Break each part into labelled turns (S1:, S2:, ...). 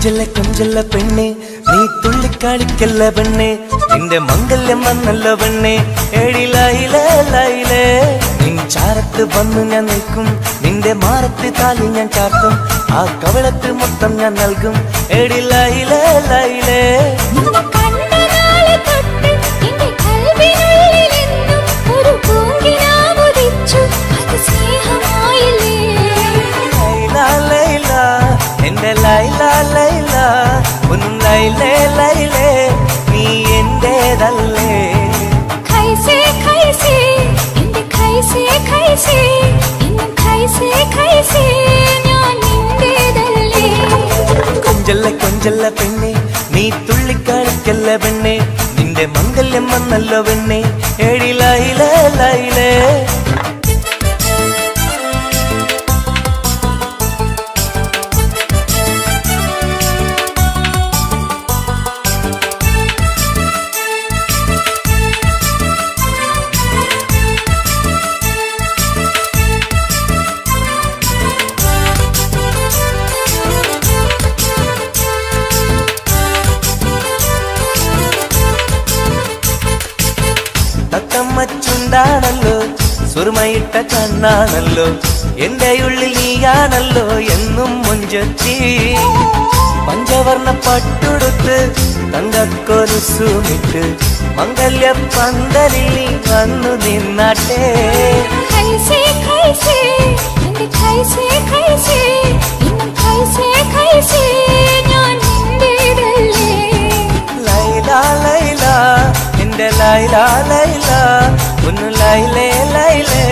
S1: കൊഞ്ചല്ല കൊഞ്ചല്ല പെണ്ണെ നീ തുള്ളിക്കളിക്കല്ല പെണ്ണെ നിന്റെ മംഗല്യം വന്നല്ലോ പെണ്ണെ എഴിലയിലേ ലയിലേ നിൻ ചാരത്ത് വന്നു ഞാൻ നിൽക്കും നിന്റെ മാറത്ത് താലി ഞാൻ ചാർത്തും ആ കവളത്ത് മൊത്തം ഞാൻ നൽകും എഴിലയിലേ ലയിലേ എന്റെ ലൈല ലൈല ഒന്നും ലൈലേ ലൈലേ നീ എന്റേതല്ലേ
S2: ഖൈസേ ഖൈസേ എന്റെ ഖൈസേ ഖൈസേ എന്നും ഖൈസേ ഖൈസേ ഞാൻ നിന്റേതല്ലേ
S1: കൊഞ്ചല്ല കൊഞ്ചല്ല പെണ്ണെ നീ തുള്ളിക്കളിക്കല്ല പെണ്ണെ നിന്റെ മംഗല്യം വന്നല്ലോ പെണ്ണെ എഴിലയിലേ ലൈലേ തത്തമ്മച്ചുണ്ടാണല്ലോ സുറുമയിട്ട കണ്ണാണല്ലോ എന്റെ ഉള്ളിൽ നീയാണല്ലോ എന്നും മുഞ്ചത്തി പഞ്ചവർണ്ണ പട്ടുടുത്ത് തങ്കക്കൊലുസുമിട്ട് മംഗല്യ പന്തലിൽ നീ വന്നു നിന്നാട്ടെ
S2: ഖൈസേ ഖൈസേ എന്റെ ഖൈസേ ഖൈസേ എന്നും ഖൈസേ ഖൈസേ ഞാൻ നിന്റേതല്ലേ
S1: ലൈല ലൈല എന്റെ ലൈല ലൈല ഒന്ന് ലൈലേ ലൈലേ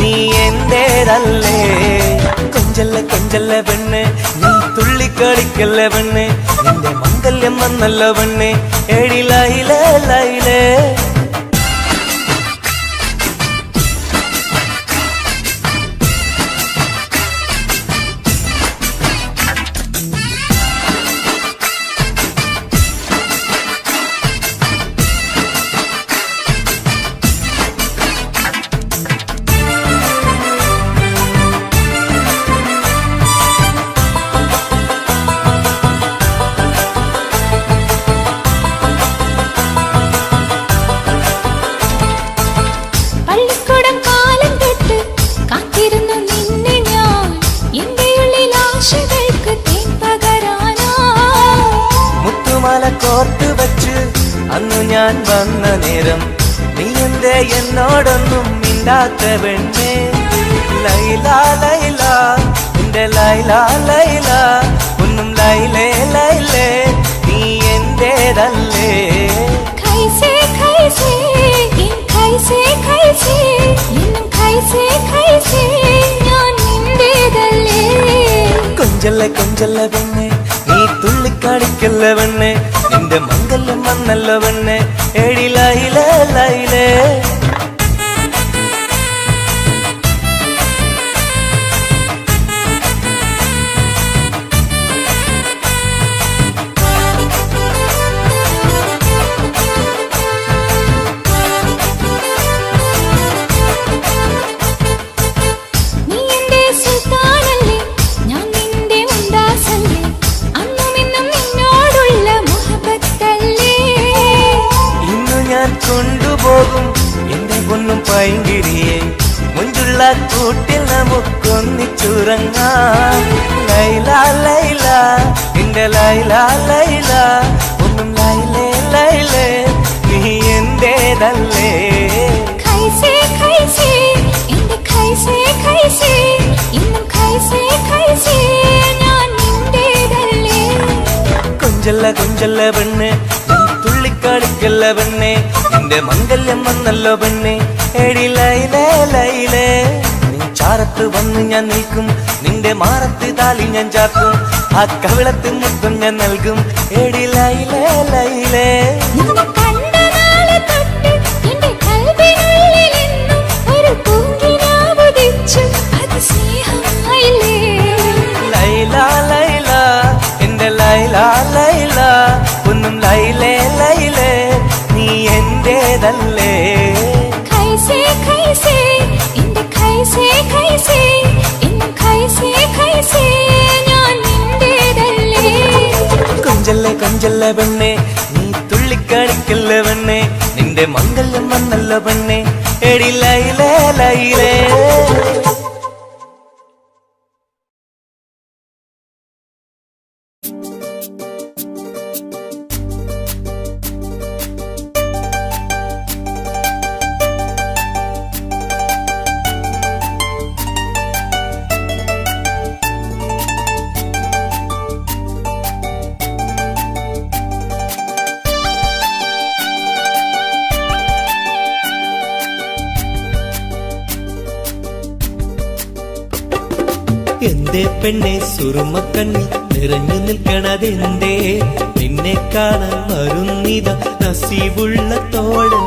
S1: നീ എന്റേതല്ലേ കൊഞ്ചല്ല കൊഞ്ചല്ല പെണ്ണ് നീ തുള്ളിക്കളിക്കല്ല പെണ്ണ് നിന്റെ മംഗല്യം വന്നല്ലോ പെണ്ണ് എഴിലയിലേ ലൈലേ കോർത്ത് വച്ച് അന്നു ഞാൻ വന്ന നേരം നീ എന്തേ എന്നോടൊന്നും മിണ്ടാത്ത പെണ്ണേ ലൈല ലൈല എന്റെ ലൈല ലൈല ഒന്നും ലൈലേ ലൈലേ നീ എന്റേതല്ലേ
S2: ഖൈസേ ഖൈസേ എൻ ഖൈസേ ഖൈസേ എന്നും ഖൈസേ ഖൈസേ ഞാൻ നിന്റേതല്ലേ
S1: കൊഞ്ചല്ല കൊഞ്ചല്ല പെണ്ണെ നീ തുള്ളിക്കളിക്കല്ല പെണ്ണെ നിന്റെ മംഗല്യം വന്നല്ലോ പെണ്ണെ എഴിലയിലേ ലൈലേ കൊണ്ടുപോകും എന്റെ പൊന്നും പൈങ്കിരിയെ മുഞ്ചുള്ള കൂട്ടിൽ നമുക്കൊന്നിച്ചുറങ്ങാം ലൈല ലൈല എന്റെ ലൈല ലൈല ഒന്നും ലൈലേ ലൈലേ നീ എന്റേതല്ലേ
S2: ഖൈസേ ഖൈസേ എന്റെ ഖൈസേ ഖൈസേ എന്നും ഖൈസേ ഖൈസേ ഞാൻ നിന്റേതല്ലേ
S1: കൊഞ്ചല്ല കൊഞ്ചല്ല പെണ്ണ് തുള്ളിക്കളിക്കല്ല പെണ്ണെ നിന്റെ മംഗല്യം വന്നല്ലോ പെണ്ണെ എഴിലയിലേ ലൈലേ നിൻ ചാരത്ത് വന്ന് ഞാൻ നിൽക്കും നിന്റെ മാറത്ത് താലി ഞാൻ ചാർത്തും ആ കവിളത്ത് മുത്തം ഞാൻ നൽകും എഴിലയിലേ ലൈലേ ലൈല ലൈല എന്റെ ലൈല ലൈല ഒന്നും ലൈലേ ലൈലേ നീ എന്റേതല്ലേ
S2: ഖൈസേ ഖൈസേ എന്റെ ഖൈസേ ഖൈസേ എന്നും ഖൈസേ ഖൈസേ ഞാൻ നിന്റേതല്ലേ
S1: കൊഞ്ചല്ല പെണ്ണെ നീ തുള്ളിക്കാണിക്കല്ല പെണ്ണെ നിന്റെ മംഗല്യം വന്നല്ല പെണ്ണെ എടി ലൈലേ ലൈലേ എന്തേ പെണ്ണെ സുറുമക്കണ്ണി നിറഞ്ഞു നിൽക്കണതെന്തേ നിന്നെ കാണാൻ വരുന്നിത നസീബുള്ള തോഴൻ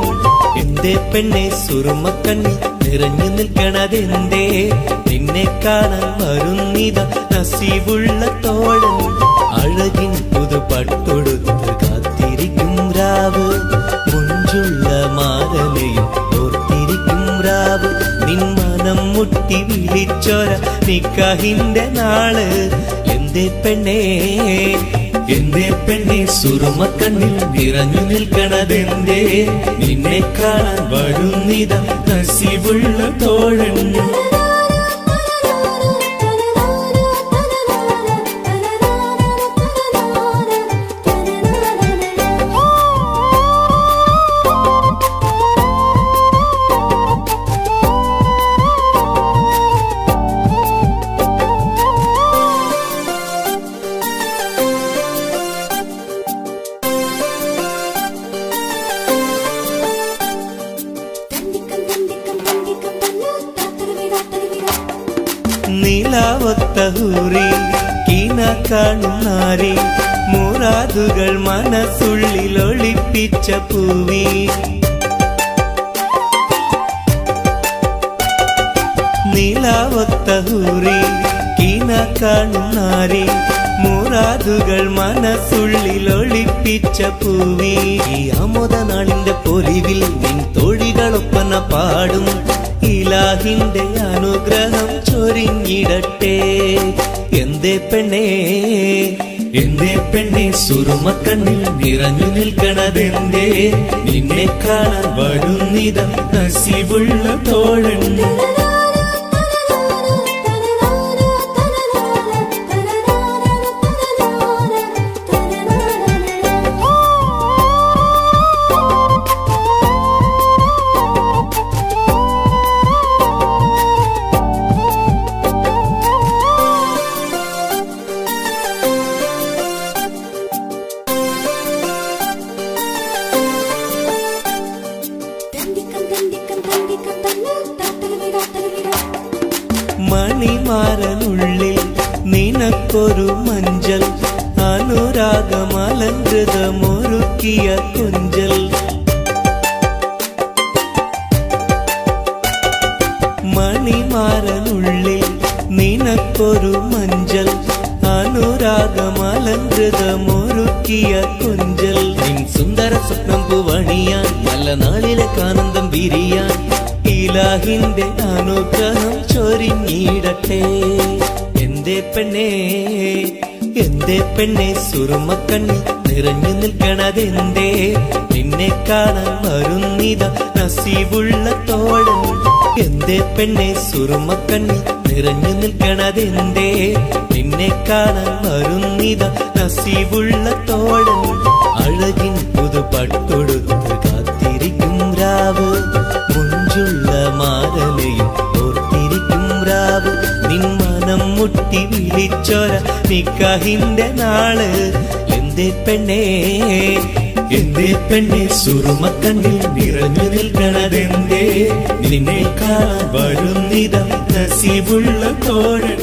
S1: എന്തേ പെണ്ണെ സുറുമക്കണ്ണി നിറഞ്ഞു നിൽക്കണതെന്തേ നിന്നെ കാണാൻ വരുന്നിത നസീബുള്ള തോഴൻ അഴകിൻ പുതുപട്ടൊടുത്ത് കാത്തിരിക്കും രാവ് മുഞ്ചുള്ള മാരലയും ഓർത്തിരിക്കും രാവ് നിൻ മനം മുട്ടി വിളിച്ചോര നിക്കാഹിന്റെ നാള് എന്തേ പെണ്ണെ സുറുമക്കണ്ണിൽ നിറഞ്ഞു നിൽക്കണതെന്തേ നിന്നെ കാണാൻ വരുന്നിത നസീബുള്ള തോഴൻ നീലാവത്തഹൂറി കീന കാണുന്നാരി മുറാദുകൾ മനസ്സുള്ളിൽ ഒളിപ്പിച്ച പൂവി നീലാവത്തഹൂറി കീന കാണുന്നാരി മുറാദുകൾ മനസ്സുള്ളിൽ ഒളിപ്പിച്ച പൂവി ഈ ആമോദ നാളിന്റെ പൊലിവിൽ നിൻ തോഴികളൊപ്പന പാടും ഇലാഹിന്റെ അനുഗ്രഹം ചൊരിഞ്ഞിടട്ടെ എന്തേ പെണ്ണെ സുറുമക്കണ്ണിൽ നിറഞ്ഞു നിൽക്കണതെന്തേ നിന്നെ കാണാൻ വരുന്നിത നസീബുള്ള തോഴൻ മണിമാരനുള്ളിൽ നിനക്കൊരു മഞ്ചൽ അനുരാഗമലങ്കൃതമൊരുക്കിയ കൊഞ്ചൽ മണിമാരനുള്ളിൽ നിനക്കൊരു മഞ്ചൽ അനുരാഗമലങ്കൃതമൊരുക്കിയ കൊഞ്ചൽ നിൻ സുന്ദര സ്വപ്നം പൂവണിയാൻ നല്ല നാളിലെ ആനന്ദം വിരിയാൻ ഇലാഹിന്റെ അനുഗ്രഹം ചൊരിഞ്ഞിടട്ടെ എന്തേ പെണ്ണെ സുറുമക്കണ്ണി നിറഞ്ഞു നിൽക്കണതെന്തേ നിന്നെ കാണാൻ വരുന്നിത നസീബുള്ള തോഴൻ എന്തേ പെണ്ണെ സുറുമക്കണ്ണി നിറഞ്ഞു നിൽക്കണതെന്തേ നിന്നെ കാണാൻ വരുന്നിത നസീബുള്ള തോഴൻ അഴകിൻ പുതുപട്ടൊടുത്ത് കാത്തിരിക്കും രാവ് മുഞ്ചുള്ള മാരലയും ഓർത്തിരിക്കും രാവ് നിൻ മനം മുട്ടി വിളിച്ചോര നിക്കാഹിന്റെ നാള് എന്തേ പെണ്ണെ സുറുമക്കണ്ണിൽ നിറഞ്ഞു നിൽക്കണതെന്തേ നിന്നെ കാണാൻ വരുന്നിത നസീബുള്ള തോഴൻ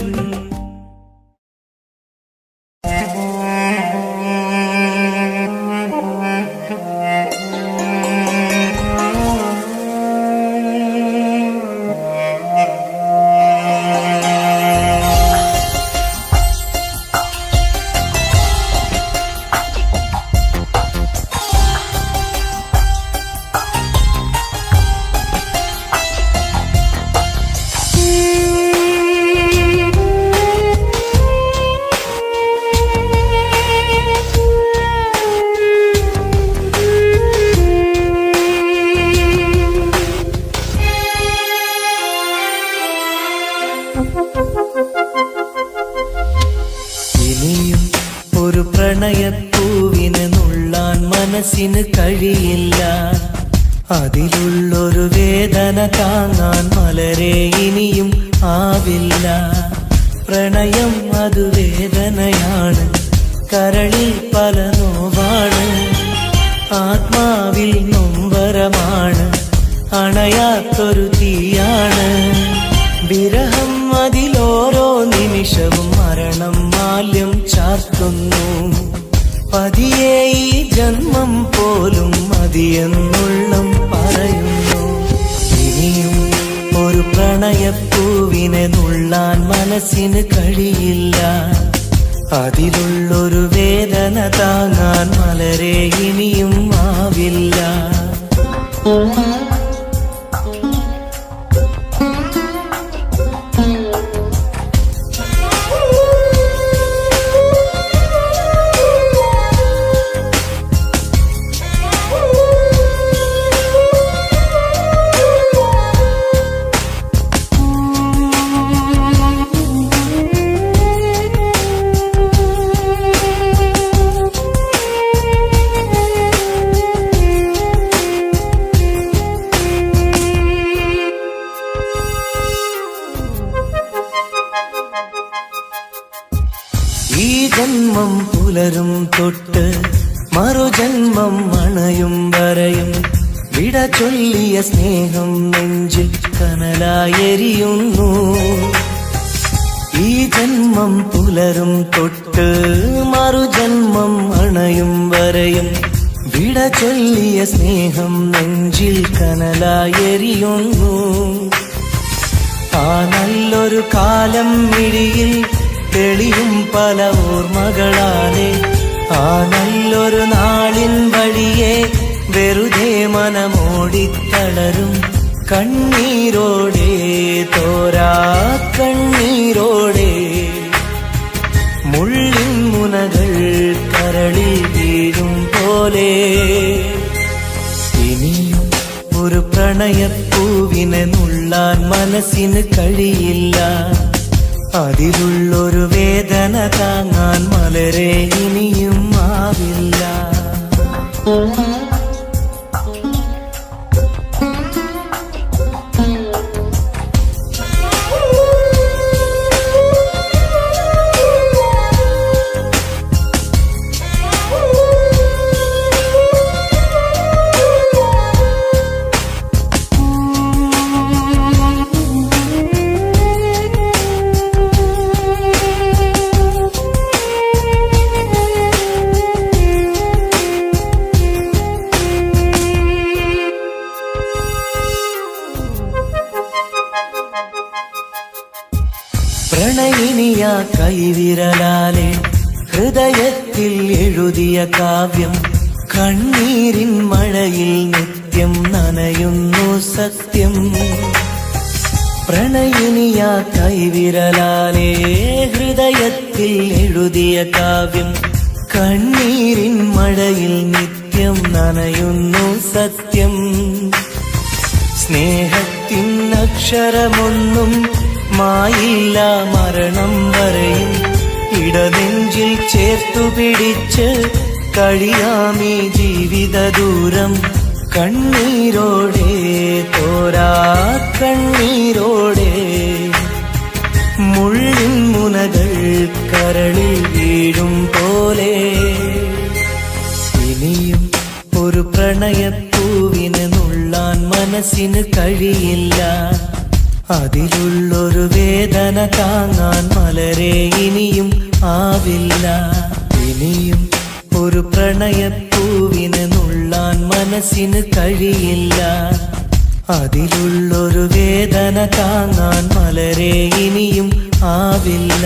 S1: ഒരു പ്രണയപ്പൂവിനെ നുള്ളാൻ മനസ്സിന് കഴിയില്ല. അതിലുള്ളൊരു വേദന താങ്ങാൻ മലരെ ഇനിയും ആവില്ല. പ്രണയം അത് വേദനയാണ്, കരളിൽ പല നോവാണ്, ആത്മാവിൽ നൊമ്പരമാണ്, അണയാത്തൊരു തീയാണ്. വിരഹം അതിലോരോ നിമിഷവും മരണം മാല്യം ചാർത്തുന്നു. പതിയെ ഈ ജന്മം പോലും മതിയെന്നുള്ളം പറയുന്നു. ഇനിയും ഒരു പ്രണയപ്പൂവിനെ നുള്ളാൻ മനസ്സിന് കഴിയില്ല. അതിലുള്ളൊരു വേദന താങ്ങാൻ മലരെ ഇനിയും ആവില്ല. ഈ ജന്മം പുലരും തൊട്ട് മറുജന്മം അണയും വരെയും വിട ചൊല്ലിയ സ്നേഹം നെഞ്ചിൽ കനലായെരിയുന്നു. ഈ ജന്മം പുലരും തൊട്ട് മറുജന്മം അണയും വരെയും വിട ചൊല്ലിയ സ്നേഹം നെഞ്ചിൽ കനലായെരിയുന്നു. ആ നല്ലൊരു കാലം മിഴിയിൽ തെളിയും പല ഓർമ്മകളാലെ, ആ നല്ലൊരു നാളിൻ വഴിയെ വെറുതെ മനമോടിത്തളരും കണ്ണീരോടെ, തോരാ കണ്ണീരോടെ. മുള്ളിൻ മുനകൾ കരളിൽ വീഴും പോലെ. ഇനിയും ഒരു പ്രണയപ്പൂവിനെ നുള്ളാൻ മനസ്സിന് കഴിയില്ല. അതിലുള്ളൊരു വേദന താങ്ങാൻ മലരെ ഇനിയും ആവില്ല. പ്രണയിനിയ കൈവിരലാലെ ഹൃദയത്തിൽ എഴുതിയ കാവ്യം കണ്ണീരിൻ മഴയിൽ നിത്യം നനയുന്നു സത്യം. പ്രണയിനിയ കൈവിരലാലെ ഹൃദയത്തിൽ എഴുതിയ കാവ്യം കണ്ണീരിൻ മഴയിൽ നിത്യം നനയുന്നു സത്യം. സ്നേഹത്തിൻ അക്ഷരമൊന്നും മായില്ല മരണം വരെയും, ഇടനെഞ്ചിൽ ചേർത്തു പിടിച്ച് കഴിയാമീ ജീവിത ദൂരം. കണ്ണീരോടെ, തോരാ കണ്ണീരോടെ. മുള്ളിൻ മുനകൾ കരളിൽ വീഴും പോലെ. ഇനിയും ഒരു പ്രണയപ്പൂവിനെ നുള്ളാൻ മനസ്സിന് കഴിയില്ല. അതിലുള്ളൊരു വേദന താങ്ങാൻ മലരെ ഇനിയും ആവില്ല. ഇനിയും ഒരു പ്രണയപ്പൂവിനെ നുള്ളാൻ മനസ്സിന് കഴിയില്ല. അതിലുള്ളൊരു വേദന താങ്ങാൻ മലരെ ഇനിയും ആവില്ല.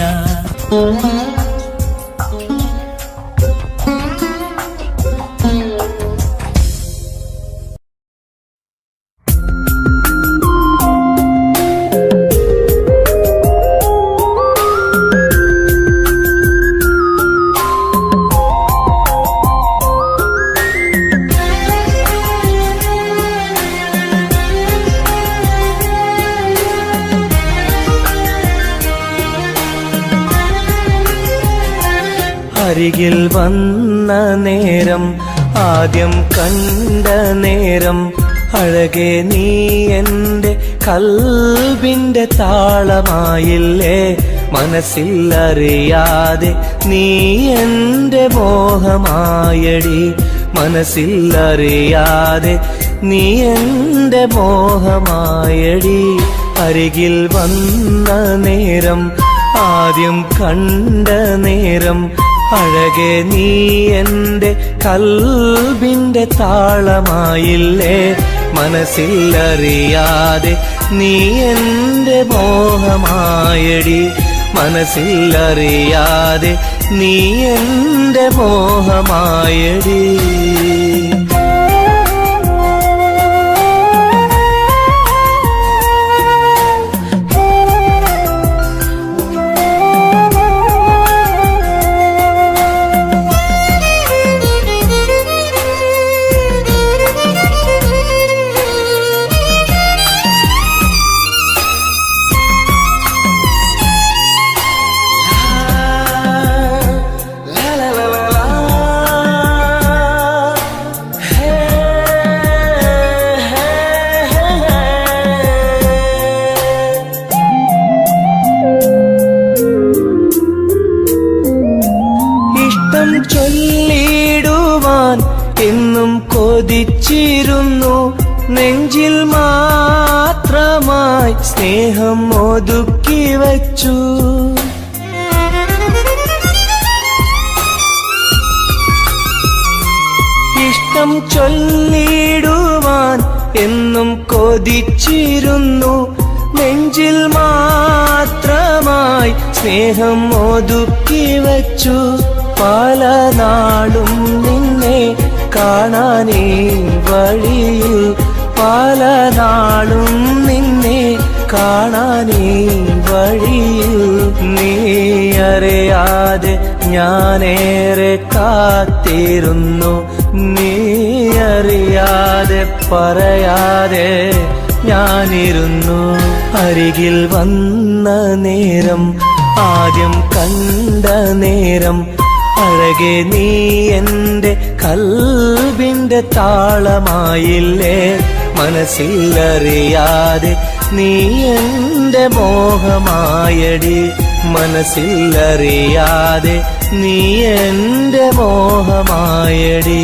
S1: അരികിൽ വന്ന നേരം ആദ്യം കണ്ട നേരം അഴകെ നീ എൻ്റെ കൽബിൻ്റെ താളമായില്ലേ മനസ്സിൽ അറിയാതെ നീ എൻ്റെ മോഹമായടി മനസ്സിൽ അറിയാതെ നീ എൻ്റെ മോഹമായടി അരികിൽ വന്ന നേരം ആദ്യം കണ്ട നേരം അഴകെ നീ എൻ്റെ കൽബിൻ്റെ താളമായില്ലേ മനസ്സിൽ അറിയാതെ നീ എൻ്റെ മോഹമായടി മനസ്സിൽ അറിയാതെ നീ എൻ്റെ മോഹമായടി ചൊല്ലിടുവാൻ എന്നും കൊതിച്ചിരുന്നു നെഞ്ചിൽ മാത്രമായി സ്നേഹം ഒതുക്കി വച്ചു ഇഷ്ടം ചൊല്ലിടുവാൻ എന്നും കൊതിച്ചിരുന്നു നെഞ്ചിൽ മാത്രമായി സ്നേഹം ഒതുക്കി വച്ചു പല നാളും നിന്നെ കാണാനേ വഴിയിൽ പല നാളും നിന്നെ കാണാനേ വഴിയിൽ നീ അറിയാതെ ഞാനേറെ കാത്തിരുന്നു നീ അറിയാതെ പറയാതെ ഞാനിരുന്നു അരികിൽ വന്ന നേരം ആദ്യം കണ്ട നേരം അഴകെ നീ എൻ്റെ കൽബിൻ്റെ താളമായില്ലേ മനസ്സിൽ അറിയാതെ നീ എൻ്റെ മോഹമായടി മനസ്സിൽ അറിയാതെ നീ എൻ്റെ മോഹമായടി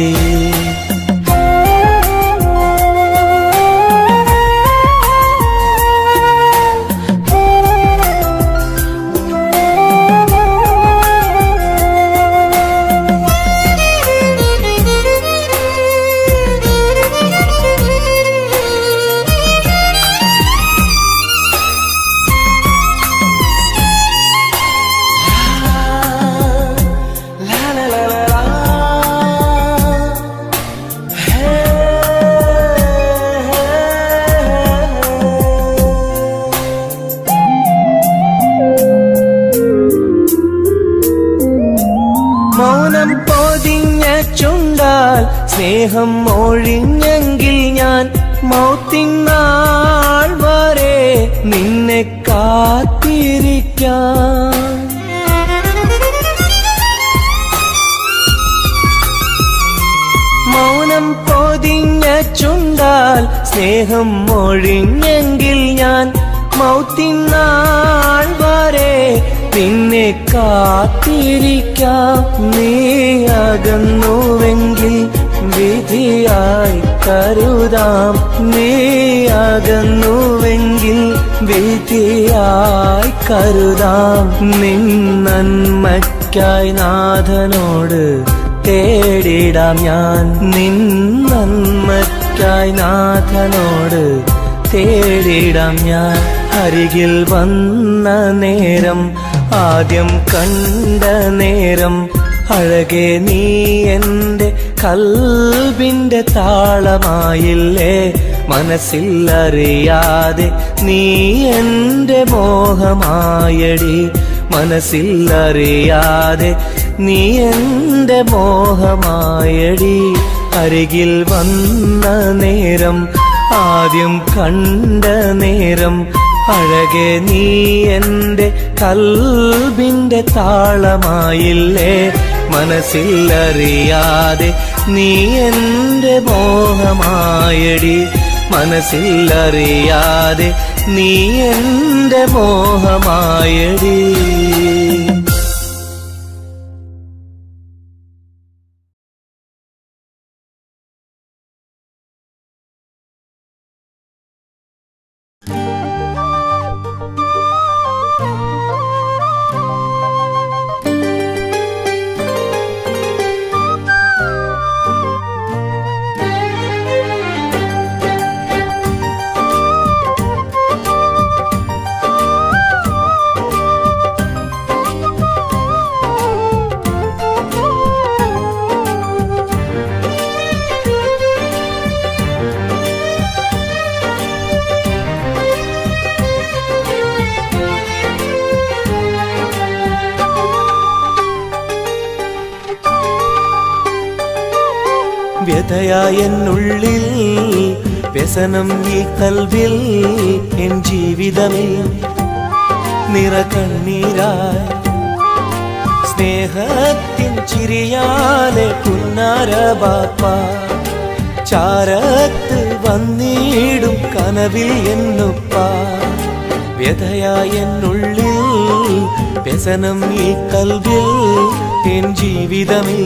S1: മൗനം പൊതിഞ്ഞ ചുണ്ടാൽ സ്നേഹം ഒഴിഞ്ഞെങ്കിൽ ഞാൻ മൗത്തിനാൾ വരെ നിന്നെ കാത്തിരിക്കാം മൗനം പൊതിഞ്ഞ ചുണ്ടാൽ സ്നേഹം ഒഴിഞ്ഞെങ്കിൽ ഞാൻ മൗത്തിനാൾ വരെ നിന്നെ കാത്തിരിക്കാം നീ അകന്നുവെങ്കിൽ വിധിയായി കരുതാം നീ അകന്നുവെങ്കിൽ വിധിയായി കരുതാം നിൻ നന്മയ്ക്കായി നാഥനോട് തേടിടാം ഞാൻ നിൻ നന്മയ്ക്കായി നാഥനോട് തേടിടാം ഞാൻ അരികിൽ വന്ന നേരം ആദ്യം കണ്ട നേരം അഴകെ നീ എൻ്റെ കൽബിൻ്റെ താളമായില്ലേ മനസ്സിൽ അറിയാതെ നീ എൻ്റെ മോഹമായടി മനസ്സിൽ അറിയാതെ നീ എൻ്റെ മോഹമായടി അരികിൽ വന്ന നേരം ആദ്യം കണ്ട നേരം അഴകെ നീ എൻ്റെ കൽബിൻ്റെ താളമായില്ലേ മനസ്സിലറിയാതെ നീ എൻ്റെ മോഹമായടി മനസ്സിലറിയാതെ നീ എൻ്റെ മോഹമായടി വ്യതയായെന്നുള്ളിൽ വ്യസനം ഈ കൽവിൽ എൻ ജീവിതമേ നിറകണ്ണീരായി സ്നേഹത്തിൻ ചിരിയാലെ പുന്നാര ബാപ്പ ചാരത്ത് വന്നിടും കനവിൽ എന്നുപ്പ വ്യതയായെന്നുള്ളിൽ വ്യസനം ഈ കൽവിൽ എൻ ജീവിതമേ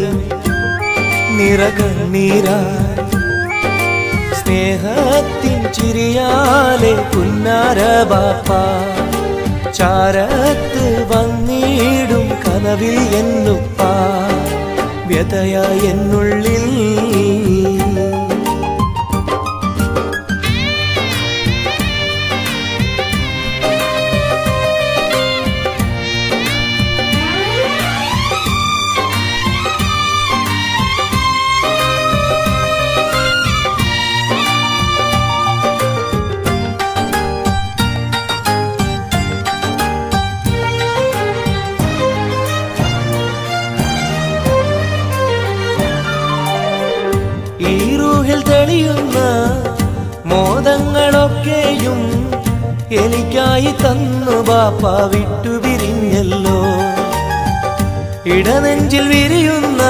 S1: നിറകണ്ണീരായി സ്നേഹത്തിൻ ചിരിയാലെ പുന്നാര ബാപ്പ ചാരത്ത് വന്നിടും കനവിൽ എന്നുപ്പ വ്യതയായെന്നുള്ളിൽ ഈ റൂഹിൽ തെളിയുന്ന മോദങ്ങളൊക്കെയും എനിക്കായി തന്നു ബാപ്പ വിട്ടുപിരിഞ്ഞല്ലോ ഇടനെഞ്ചിൽ വിരിയുന്ന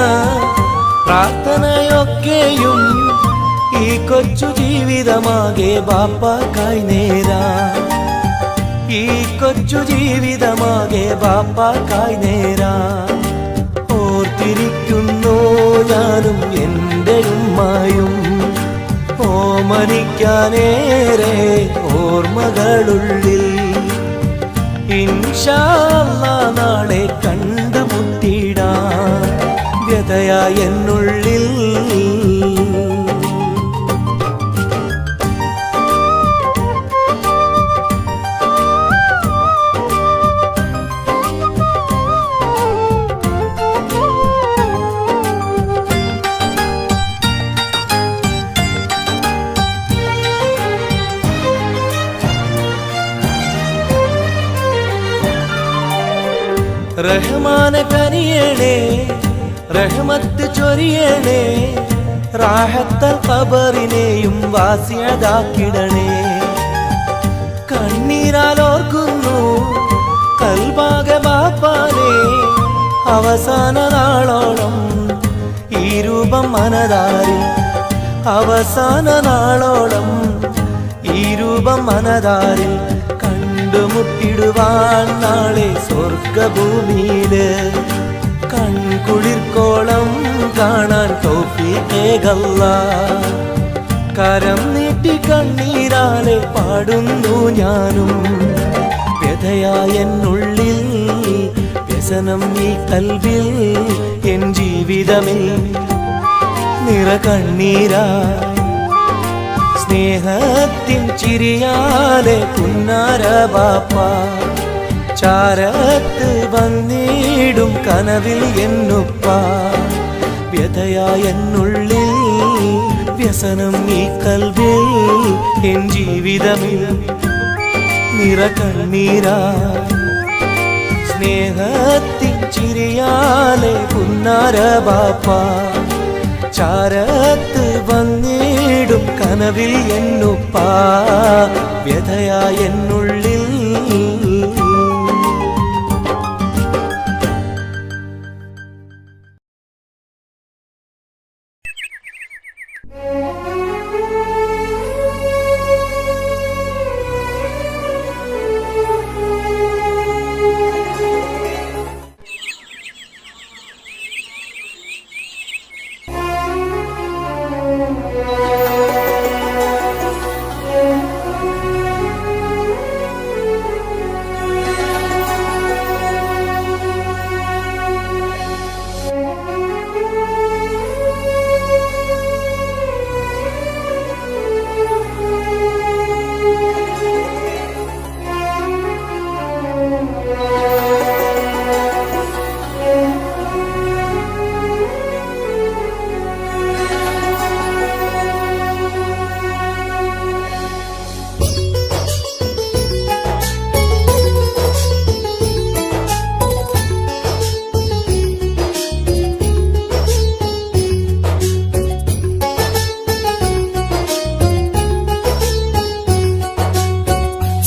S1: പ്രാർത്ഥനയൊക്കെയും ഈ കൊച്ചു ജീവിതമാകെ ബാപ്പാക്കായി നേരാ ഈ കൊച്ചു ജീവിതമാകെ ബാപ്പാക്കായി നേരാ ഓർത്തിരിക്കുന്നു ഞാനും എൻ്റെ ഉമ്മായും ഓമനിക്കാനേറെ ഓർമ്മകളുള്ളിൽ ഇൻഷാ അല്ലാഹ് നാളെ കണ്ടുമുട്ടിടാൻ വ്യതയായെന്നുള്ളിൽ റഹ്മാനെ കനിയണേ റഹ്മത്ത് ചൊരിയണേ റാഹത്തൽ ഖബറിനെയും വാസിയതാക്കിടണേ കണ്ണീരാൽ ഓർക്കുന്നു കൽബാകെ ബാപ്പാനെ അവസാന നാളോളം ഈ രൂപം മനതാരിൽ അവസാന നാളോളം ഈ രൂപം മനതാരിൽ കണ്ടുമുട്ടിടുവാൻ നാളെ സ്വർഗഭൂമിയില് കൺകുളിർക്കോളം കാണാൻ തൗഫീഖേകല്ലാഹ് കരം നീട്ടി കണ്ണീരാലെ പാടുന്നു ഞാനും വ്യതയായെന്നുള്ളിൽ വ്യസനം ഈ കൽവിൽ എൻ ജീവിതമേ നിറകണ്ണീരായി സ്നേഹത്തിൻ ചിരിയാലെ പുന്നാര ബാപ്പ ചാരത്ത് വന്നിടും കനവിൽ എന്നുപ്പ വ്യതയായെന്നുള്ളിൽ വ്യസനം ഈ കൽവിൽ എൻ ജീവിതമേ നിറകണ്ണീരായി സ്നേഹത്തിൻ ചിരിയാലെ പുന്നാര ബാപ്പ ചാരത്ത് വന്നിടും കനവിൽ എന്നുപ്പ വ്യതയായെന്നുള്ളിൽ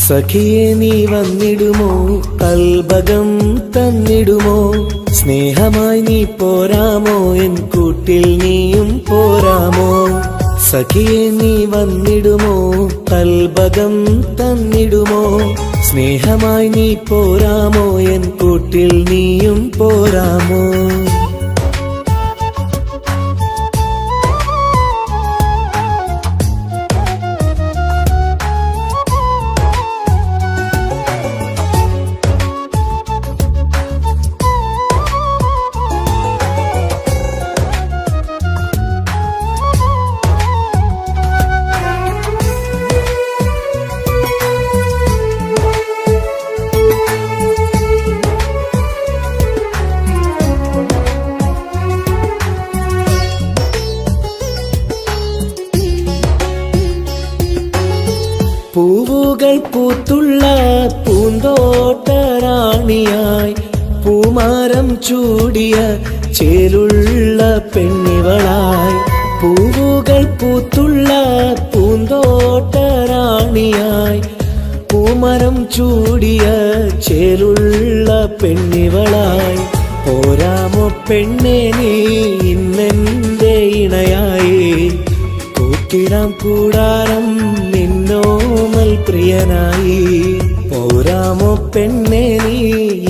S1: സഖിയെ നീ വന്നിടുമോ, കൽബകം തന്നിടുമോ, സ്നേഹമായി നീ പോരാമോ, എൻ കൂട്ടിൽ നീയും പോരാമോ. സഖിയെ നീ വന്നിടുമോ, കൽബകം തന്നിടുമോ, സ്നേഹമായി നീ പോരാമോ, എൻ കൂട്ടിൽ നീയും പോരാമോ. പൂവുകൾ പൂത്തുള്ള പൂന്തോട്ടറാണിയായി, പൂമാരം ചൂടിയ ചേലുള്ള പെണ്ണിവളായി. പൂവുകൾ പൂത്തുള്ള പൂന്തോട്ടറാണിയായി, പൂമരം ചൂടിയ ചേലുള്ള പെണ്ണിവളായി. പോരാമോ പെണ്ണെ നീ ഇന്നെന്റെ ഇണയായി, കൂട്ടിടാം കൂടാരം നിന്നോമൽ പ്രിയനായി. പോരാമോ പെണ്ണെ നീ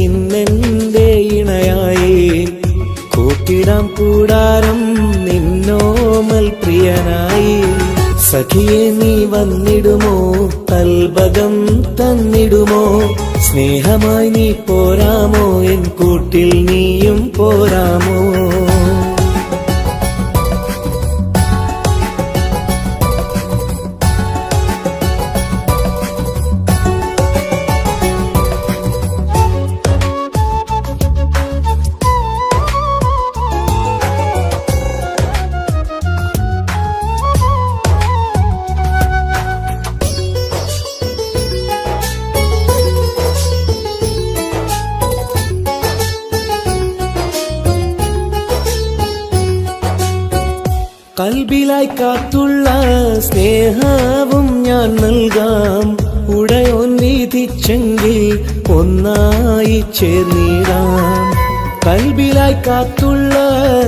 S1: ഇന്നെന്റെ ഇണയായി, കൂട്ടിടാം കൂടാരം നിന്നോമൽ പ്രിയനായി. സഖിയെ നീ വന്നിടുമോ, കൽബകം തന്നിടുമോ, സ്നേഹമായി നീ പോരാമോ, എൻ കൂട്ടിൽ നീയും പോരാമോ. കൽബിലായി കാത്തുള്ള സ്നേഹവും ഞാൻ നൽകാം, ഉടയോൻ വിധിച്ചെങ്കിൽ ഒന്നായി ചേർന്നിടാം. കൽബിലായി കാത്തുള്ള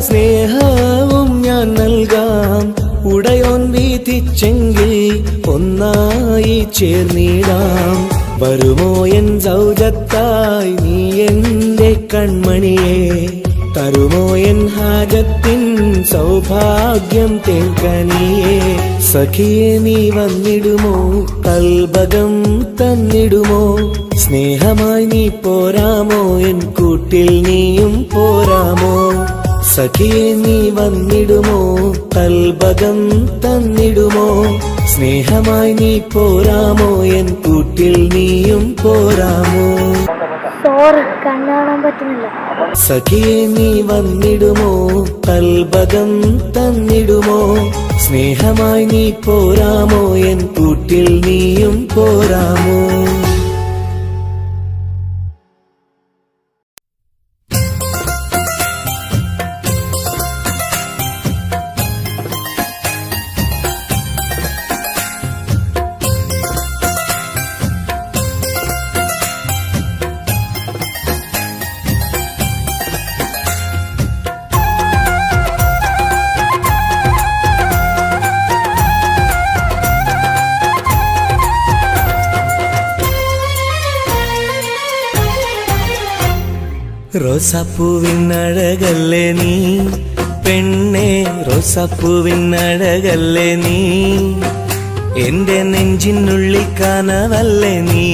S1: സ്നേഹവും ഞാൻ നൽകാം, ഉടയോൻ വിധിച്ചെങ്കിൽ ഒന്നായി ചേർന്നിടാം. വരുമോ എൻ സൗജത്തായി നീ എന്റെ കൺമണിയെ, തരുമോ എൻ ഹാജത്തിൻ സൗഭാഗ്യം തേങ്കനിയേ. സഖിയെ നീ വന്നിടുമോ, കൽബകം തന്നിടുമോ, സ്നേഹമായി നീ പോരാമോ, എൻ കൂട്ടിൽ നീയും പോരാമോ. സഖിയെ നീ വന്നിടുമോ, കൽബകം തന്നിടുമോ, സ്നേഹമായി നീ പോരാമോ, എൻ കൂട്ടിൽ നീയും പോരാമോ.
S2: സോറി, കണ്ണാണാൻ പറ്റുന്നില്ല.
S1: സഖിയെ നീ വന്നിടുമോ, കൽബകം തന്നിടുമോ, സ്നേഹമായി നീ പോരാമോ, എൻ കൂട്ടിൽ നീയും പോരാമോ. റോസാപ്പൂവിൻ അഴകല്ലേ നീ പെണ്ണേ, റോസാപ്പൂവിൻ അഴകല്ലേ നീ, എന്റെ നെഞ്ചിനുള്ളിൽ കനവല്ലേ നീ,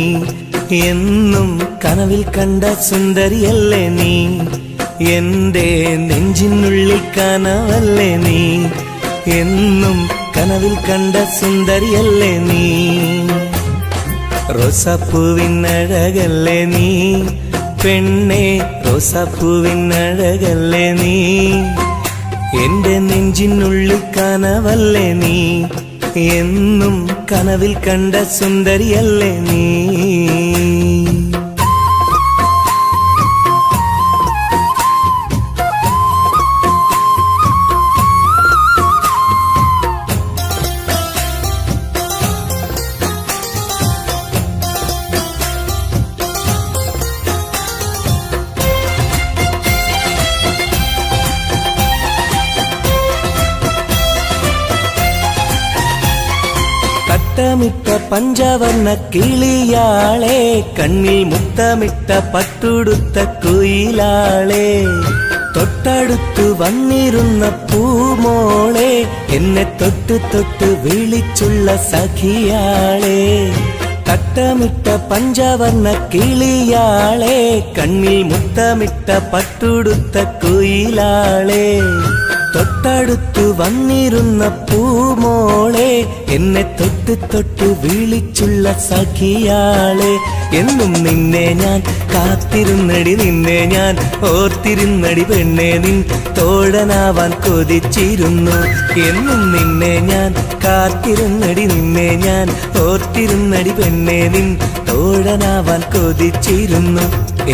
S1: എന്നും കനവിൽ കണ്ട സുന്ദരിയല്ലേ നീ, എന്റെ നെഞ്ചിനുള്ളിൽ കനവല്ലേ നീ, എന്നും കനവിൽ കണ്ട സുന്ദരിയല്ലേ നീ. റോസാപ്പൂവിൻ അഴകല്ലേ നീ പെണ്ണേ, റോസാപ്പൂവിൻ അഴകല്ലേ നീ, എന്റെ നെഞ്ചിനുള്ളിൽ കനവല്ലേ നീ, എന്നും കനവിൽ കണ്ട സുന്ദരിയല്ലേ നീ. മുത്തമിട്ട പഞ്ചവർണ്ണ കിളിയാളെ, കണ്ണിൽ മുത്തമിട്ട പട്ടുടുത്ത കുയിലാളെ, തൊട്ടടുത്തു വന്നിരുന്ന പൂമോളെ, എന്നെ തൊട്ട് തൊട്ട് വിളിച്ചുള്ള സഖിയാളെ. തട്ടമിട്ട പഞ്ചവർണ്ണ കിളിയാളെ, കണ്ണിൽ മുത്തമിട്ട പട്ടുടുത്ത കുയിലാളെ, തൊട്ടടുത്തു വന്നിരുന്ന പൂമോളെ, എന്നെ തൊട്ട് തൊട്ട് വിളിച്ചുള്ള സഖിയാളെ. എന്നും നിന്നെ ഞാൻ കാത്തിരുന്നടി, നിന്നെ ഞാൻ ഓർത്തിരുന്നടി പെണ്ണെ, നിൻ തോഴനാവാൻ കൊതിച്ചിരുന്നു. എന്നും നിന്നെ ഞാൻ കാത്തിരുന്നടി, നിന്നെ ഞാൻ ഓർത്തിരുന്നടി പെണ്ണെ, നിൻ തോഴനാവാൻ കൊതിച്ചിരുന്നു.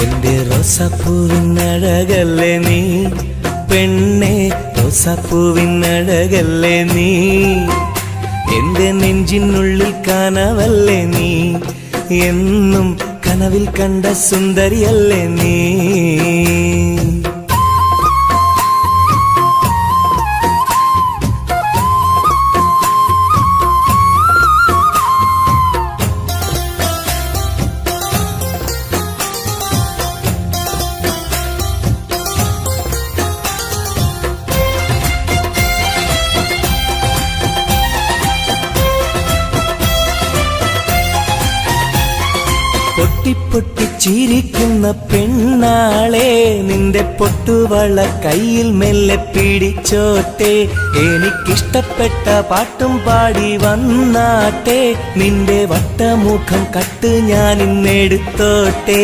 S1: എന്റെ റോസാപ്പൂവിൻ അഴകല്ലേ നീ പെണ്ണേ, റോസാപ്പൂവിൻ അഴകല്ലേ നീ, എന്റെ നെഞ്ചിനുള്ളിൽ കനവല്ലേ നീ, എന്നും കനവിൽ കണ്ട സുന്ദരിയല്ലേ നീ. പൊട്ടിപ്പൊട്ടി ചിരിക്കുന്ന പെണ്ണാളെ, നിന്റെ പൊട്ടുവള കയ്യിൽ മെല്ലെ പിടിച്ചോട്ടെ, എനിക്കിഷ്ടപ്പെട്ട പാട്ടും പാടി വന്നാട്ടെ, നിന്റെ വട്ടമുഖം കട്ട് ഞാൻ ഇന്നെടുത്തോട്ടെ.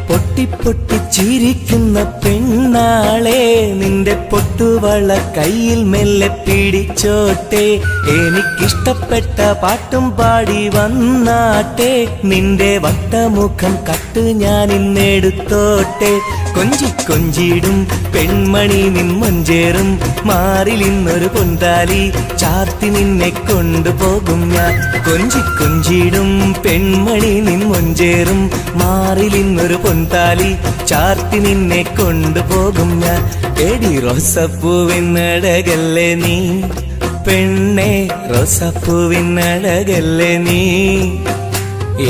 S1: പൊട്ടിപ്പൊട്ടി ചിരിക്കുന്ന പെണ്ണാളെ, നിന്റെ പൊട്ടുവള കയ്യിൽ മെല്ലെ പിടിച്ചോട്ടെ, എനിക്കിഷ്ടപ്പെട്ട പാട്ടും പാടി വന്നാട്ടെ, നിന്റെ വട്ടമുഖം കട്ട് ഞാൻ ഇന്നെടുത്തോട്ടെ. കൊഞ്ചി കൊഞ്ചിടും പെൺമണി നിൻ മൊഞ്ചേറും മാറിൽ ഇന്നൊരു പൊന്താലി ചാർത്തി നിന്നെ കൊണ്ടുപോകും ഞാൻ. കൊഞ്ചി കൊഞ്ചിടും പെൺമണി നിൻ മൊഞ്ചേറും മാറിൽ ഇന്നൊരു പൊന്താലി ചാർത്തി നിന്നെ കൊണ്ടുപോകും ഞാൻ. എടി റോസാപ്പൂവിൻ അഴകല്ലേ നീ പെണ്ണേ, റോസാപ്പൂവിൻ അഴകല്ലേ നീ,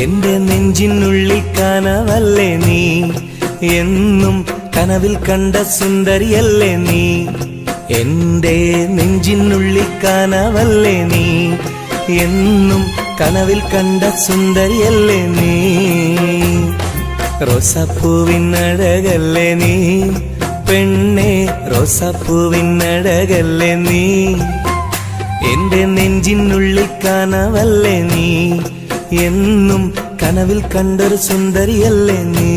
S1: എന്റെ നെഞ്ചിനുള്ളിൽ കനവല്ലേ നീ, എന്നും കനവിൽ കണ്ട സുന്ദരിയല്ലേ നീ, എന്റെ നെഞ്ചിനുള്ളിൽ കനവല്ലേ നീ, എന്നും കനവിൽ കണ്ട സുന്ദരിയല്ലേ നീ. റോസാപ്പൂവിൻ അഴകല്ലേ നീ പെണ്ണേ, റോസാപ്പൂവിൻ അഴകല്ലേ നീ, എന്റെ നെഞ്ചിനുള്ളിൽ കനവല്ലേ നീ, എന്നും കനവിൽ കണ്ടൊരു സുന്ദരിയല്ലേ നീ.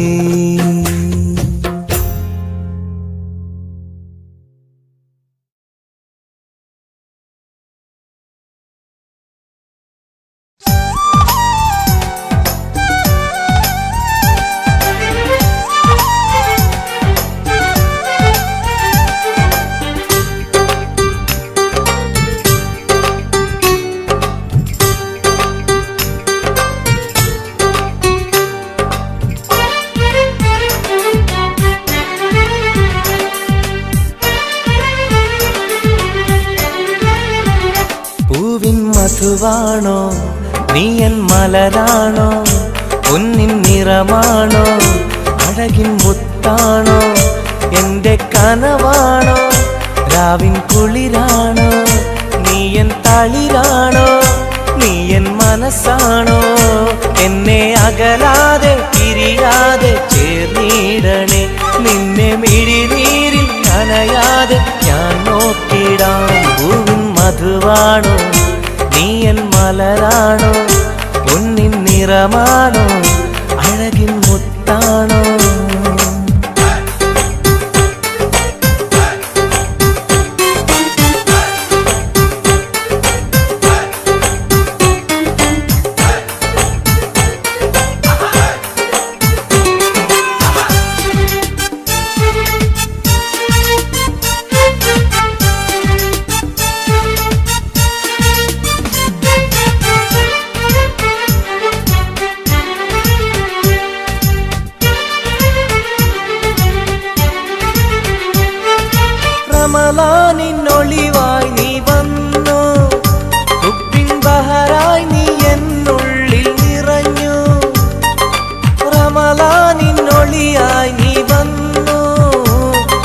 S1: മധുവാണോ നീയൻ മലരാണോ, പൊന്നിൻ നിറമാണോ, അഴകിൻ മുത്ത മുത്താണോ എന്റെ കനവാണോ രാവിൻ കുളിരാണോ നീയൻ തളിരാണോ നീയൻ മനസ്സാണോ എന്നെ അകലാതെ പിരിയാതെ ചേർന്നിടണേ നിന്നെ മിഴിനീരിൽ നനയാതെ ഞാൻ നോക്കിടാം പൂവിൻ മധുവാണോ നീയൻ മലരാണോ പൊന്നിൻ നിറമാണോ അഴകിൻ മുത്താണോ റമളാനിന്നൊളിവായി നീ വന്നു ഉപ്പിൻ ബഹറായി നീ എന്നുള്ളിൽ നിറഞ്ഞു റമളാനിന്നൊളിയായി നീ വന്നു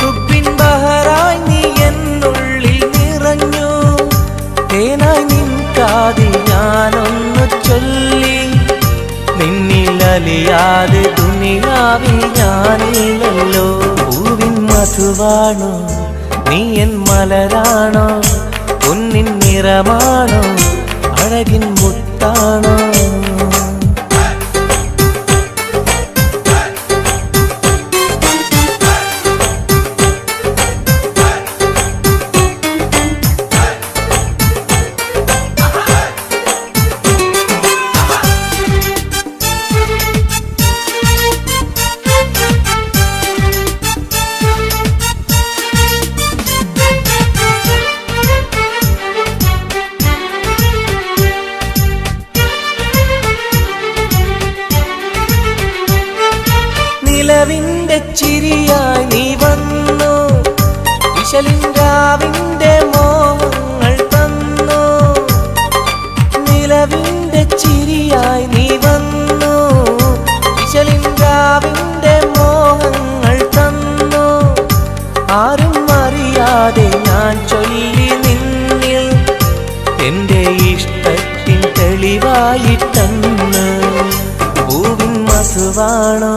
S1: ഉപ്പിൻ ബഹറായി നീ എന്നുള്ളിൽ നിറഞ്ഞു തേനായി നിൻ കാതിൽ ഞാനൊന്നു ചൊല്ലി നിന്നിൽ അലിയാതെ ദുനിയാവിൽ ഞാനില്ലല്ലോ പൂവിൻ മധുവാണോ നീയൻ മലരാണോ പൊന്നിൻ നിറമാണോ അഴകിൻ മുത്താണോ നിലവിന്റെ ചിരിയായി നീ വന്നു വിശലിൻ രാവിന്റെ മോഹങ്ങൾ തന്നു നിലവിന്റെ ചിരിയായി നീ വന്നു വിശലിൻ രാവിന്റെ മോഹങ്ങൾ തന്നു ആരും അറിയാതെ ഞാൻ ചൊല്ലി നിന്നിൽ എന്റെ ഇഷ്ടത്തിൻ തെളിവായിട്ടെന്ന് പൂവിൻ മധുവാണോ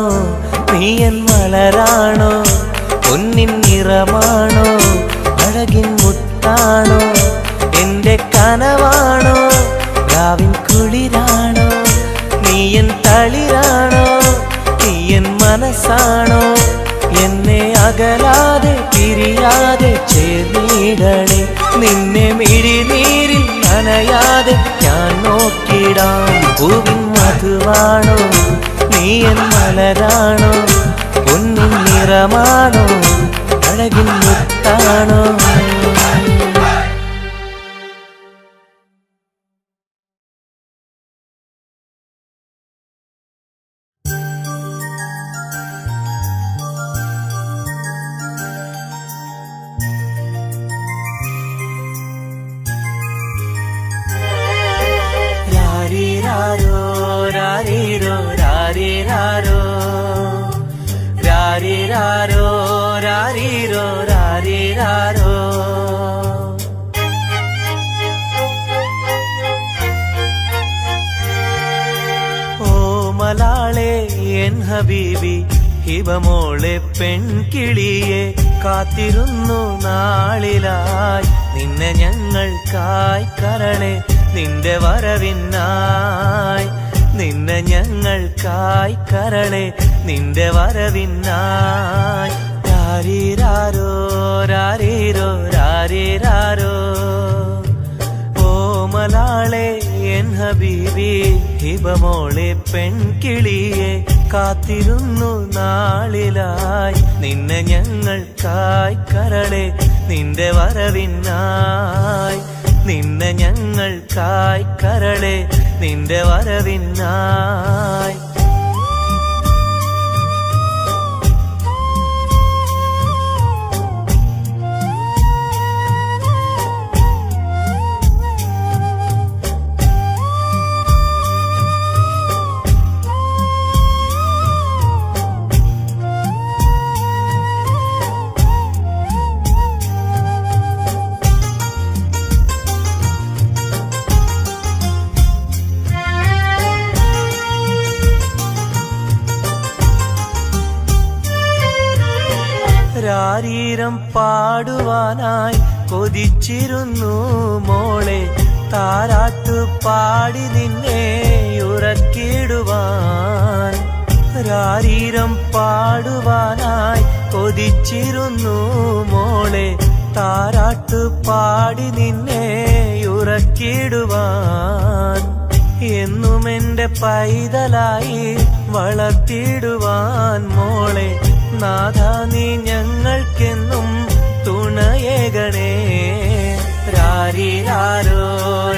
S1: നീയൻ മലരാണോ പൊന്നിൻ നിറമാണോ അഴകിൻ മുത്താണോ എന്റെ കനവാണോ രാവിൻ കുളിരാണോ നീയൻ തളിരാണോ നീയൻ മനസ്സാണോ എന്നെ അകലാതെ പിരിയാതെ ചേർന്നിടണേ നിന്നെ മിഴിനീരിൽ നനയാതെ ഞാൻ നോക്കിടാം പൂവിൻ മധുവാണോ നീയൻ മലരാണോ പൊന്നിൻ നിറമാണോ അഴകിൻ മുത്താണോ രാരിരാരോ രാരിരോ രാരിരാരോ രാരിരാരോ രാരിരോ രാരിരാരോ ഓ മലാളെ എൻ ഹബീബി ഹിബമോളെ പെൺകിളിയെ കാത്തിരുന്നു നാളിലായി നിന്നെ ഞങ്ങൾക്കായി കരളെ നിന്റെ വരവിനായി നിന്നെ ഞങ്ങൾക്കായി കരളെ നിന്റെ വരവിനായി രാരിരാരോ രാരിരോ രാരിരാരോ ഓ മലാളെ എൻ ഹബീബി ഹിബമോളെ പെൺകിളിയെ കാത്തിരുന്നു നാളിലായി നിന്നെ ഞങ്ങൾക്കായി കരളെ നിന്റെ വരവിനായി നിന്നെ ഞങ്ങൾക്കായി കരളെ നിന്റെ വരവിനായി രാരീരം പാടുവാനായി കൊതിച്ചിരുന്നു മോളെ, താരാട്ടു പാടി നിന്നെ ഉറക്കിടുവാൻ. രാരീരം പാടുവാനായി കൊതിച്ചിരുന്നു മോളെ, താരാട്ടു പാടി നിന്നെ ഉറക്കിടുവാൻ. എന്നും എന്റെ പൈതലായി വളർത്തിടുവാൻ മോളെ, നാഥാ നീ ഞങ്ങൾക്കെന്നും തുണയേകണേ. രാരീരാരോ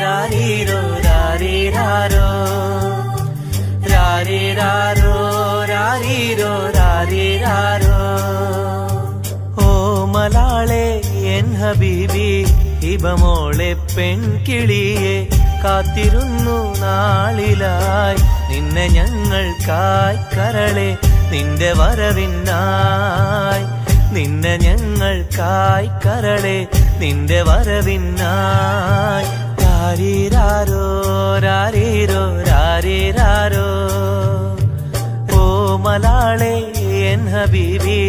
S1: രാരീരോ രാരീരാരോ രാരീരാരോ രാരീരോ രാരീരാരോ. ഓ മലാളെ എൻ ഹബീബി ഹിബമോളെ പെൺകിളിയെ, കാത്തിരുന്നു നാളിലായി നിന്നെ ഞങ്ങൾക്കായി കരളെ, നിന്റെ വരവിനായി നിന്നെ ഞങ്ങൾക്കായി കരളെ, നിന്റെ വരവിനായി. രാരീരാരോ രാരീരോ രാരീരാരോ. ഓ മലാളെ എൻ ഹബീബി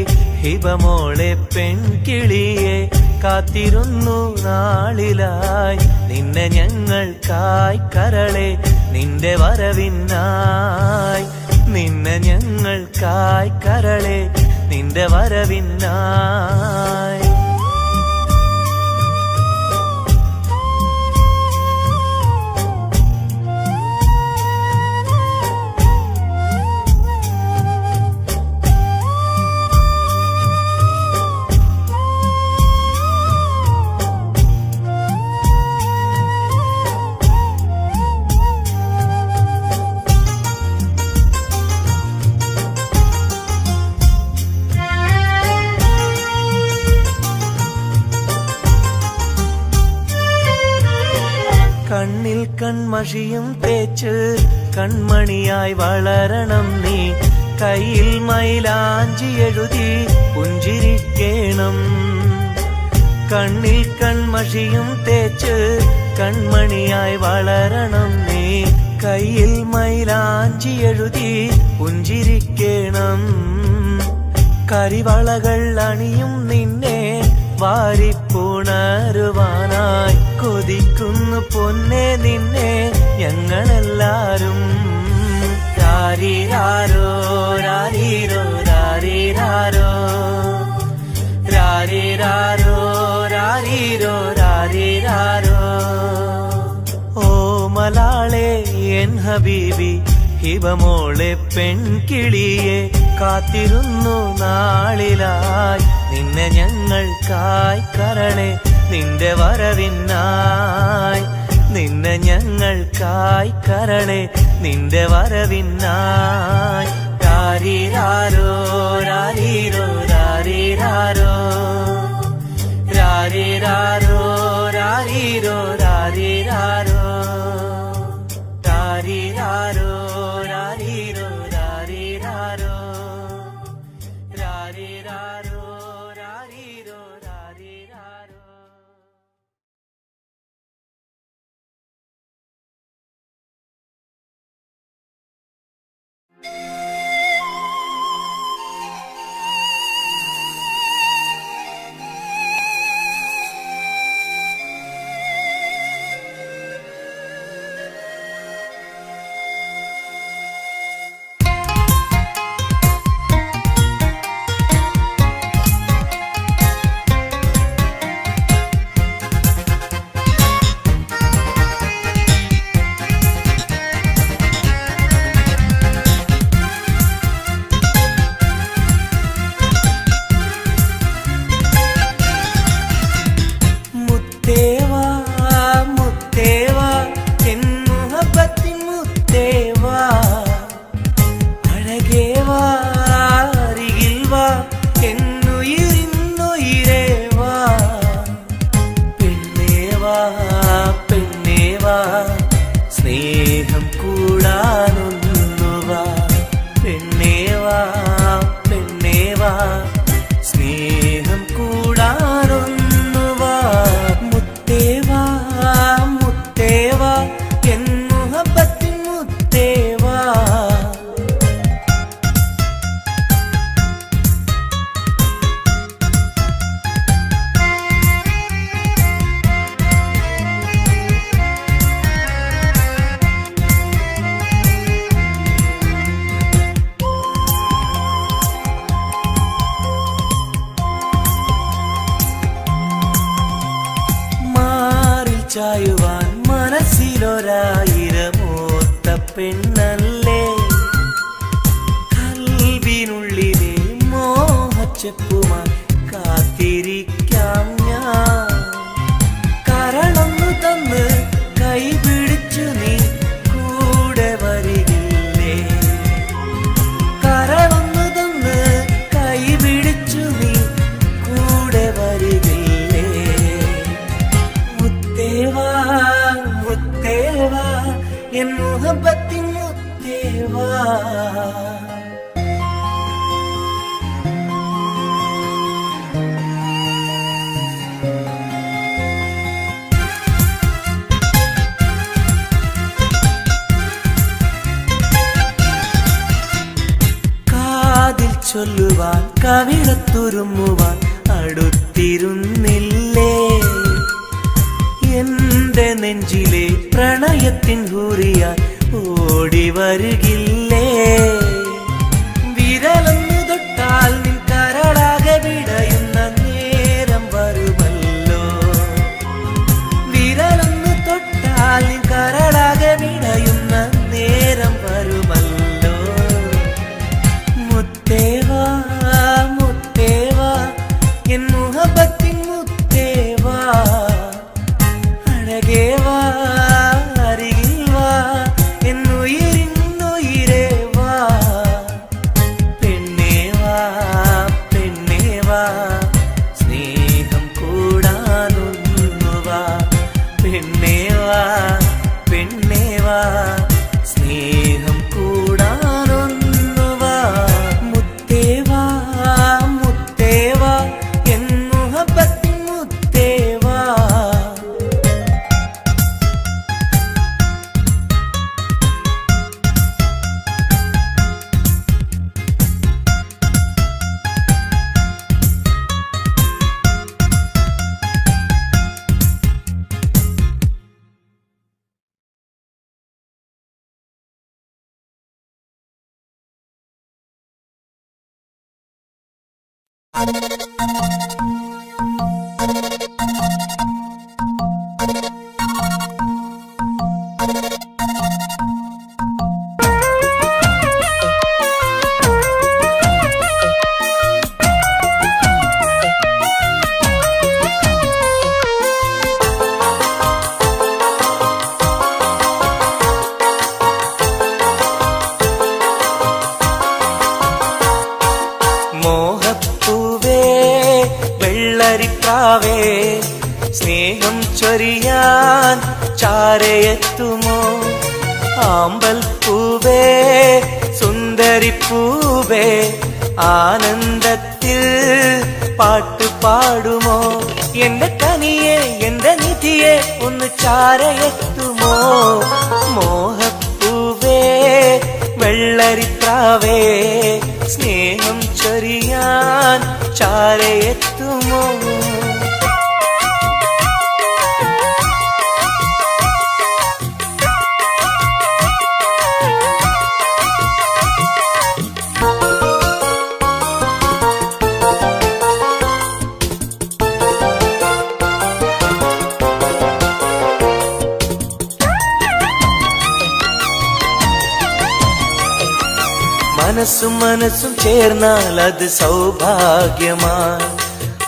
S1: ഹിബമോളെ പെൺകിളിയെ, കാത്തിരുന്നു നാളിലായി നിന്നെ ഞങ്ങൾക്കായി കരളെ, നിന്റെ വരവിനായി നിന്നെ ഞങ്ങൾക്കായി കരളെ, നിന്റെ വരവിനായി. കണ്ണിൽ കൺമഷിയും തേച്ച് കൺമണിയായി വളരണം നീ, കയ്യിൽ മൈലാഞ്ചി എഴുതി പുഞ്ചിരിക്കേണം. കണ്ണിൽ കൺമഷിയും തേച്ച് കൺമണിയായി വളരണം നീ, കയ്യിൽ മൈലാഞ്ചി എഴുതി പുഞ്ചിരിക്കേണം. കരിവളകൾ അണിയും നിന്നെ വാരിപ്പുണരുവാനായി കൊതിക്കുന്നു പൊന്നെ നിന്നെ ഞങ്ങളെല്ലാരും. രാരീരാരോ രാരീരോ രാരീരാരോ രാരീരാരോ രാരീരോ രാരീരാരോ. ഓ മലാളെ എൻ ഹബീബി ഹിബമോളെ പെൺകിളിയെ, കാത്തിരുന്നു നാളിലായി നിന്നെ ഞങ്ങൾക്കായി കരളെ, നിന്റെ വരവിനായി നിന്നെ ഞങ്ങൾക്കായി കരളെ, നിന്റെ വരവിനായി. രാരീരാരോ രാരീരോ രാരീരാരോ രാരീരാരോ രാരീരോ രാരീരാരോ രാരീരാരോ രാരീരോ രാരീരാരോ രാരീരാരോ രാരീരോ രാരീരാരോ. ചായുവാൻ മനസ്സിലൊരായിരമോത്ത പെണ്ണല്ലേ കൽവിനുള്ളിലെ മോഹച്ചെപ്പുമായി കാത്തിരിക്കാം ഞാൻ കരളൊന്നു തന്ന് കൈ പിടിച്ചു നീ കൂടെ വരികില്ലേ കരളൊന്നു തന്ന് കൈ പിടിച്ചു നീ കൂടെ വരികില്ലേ മുത്തേവാ മുത്തേവാ എൻ മുഹബത്തിൻ മുത്തേവാ ചൊല്ലുവാൻ കവിളത്തുരുമ്മുവാൻ അടുത്തിരുന്നില്ലേ എന്റെ നെഞ്ചിലെ പ്രണയത്തിൻ ഹൂറിയാൻ ഓടി വരുകില്ലേ വിരലൊന്നു തൊട്ടാൽ നിൻ കരളാകെ വിടയുന്ന നേരം വരുമല്ലോ വിരലൊന്നു തൊട്ടാൽ നിൻ കരളാകെ വിടയുന്ന നേരം വരുമല്ലോ മുത്തേവാ മുത്തേവാ എൻ മുഹബത്തിൻ മുത്തേവാ അഴകേവാ അരികിൽ വാ എന്നുയിരിന്നുയിരേ വാ പെണ്ണേവാ പെണ്ണേവാ സ്നേഹം കൂടാനൊന്നുവാ പെണ്ണേവാ പെണ്ണേവാ സ്നേഹം കൂടാനൊന്നുവാ മുത്തേവാ മുത്തേവാ എൻ മുഹബത്തിൻ മുത്തേവാ മോഹപ്പൂവേ വെള്ളരിപ്രാവേ സ്നേഹം ചൊരിയാൻ ചാരയെത്തുമോ ആമ്പൽ പൂവേ സുന്ദരിപ്പൂവേ ആനന്ദത്തിൽ പാട്ട് പാടുമോ എന്റെ കനിയെ എന്റെ നിധിയെ ഒന്ന് ചാരയെത്തുമോ മോഹപ്പൂവേ വെള്ളരിപ്രാവേ സ്നേഹം ചൊരിയാൻ ചാരയെത്തുമോ മനസ്സും മനസ്സും ചേർന്നാൽ അത് സൗഭാഗ്യമായി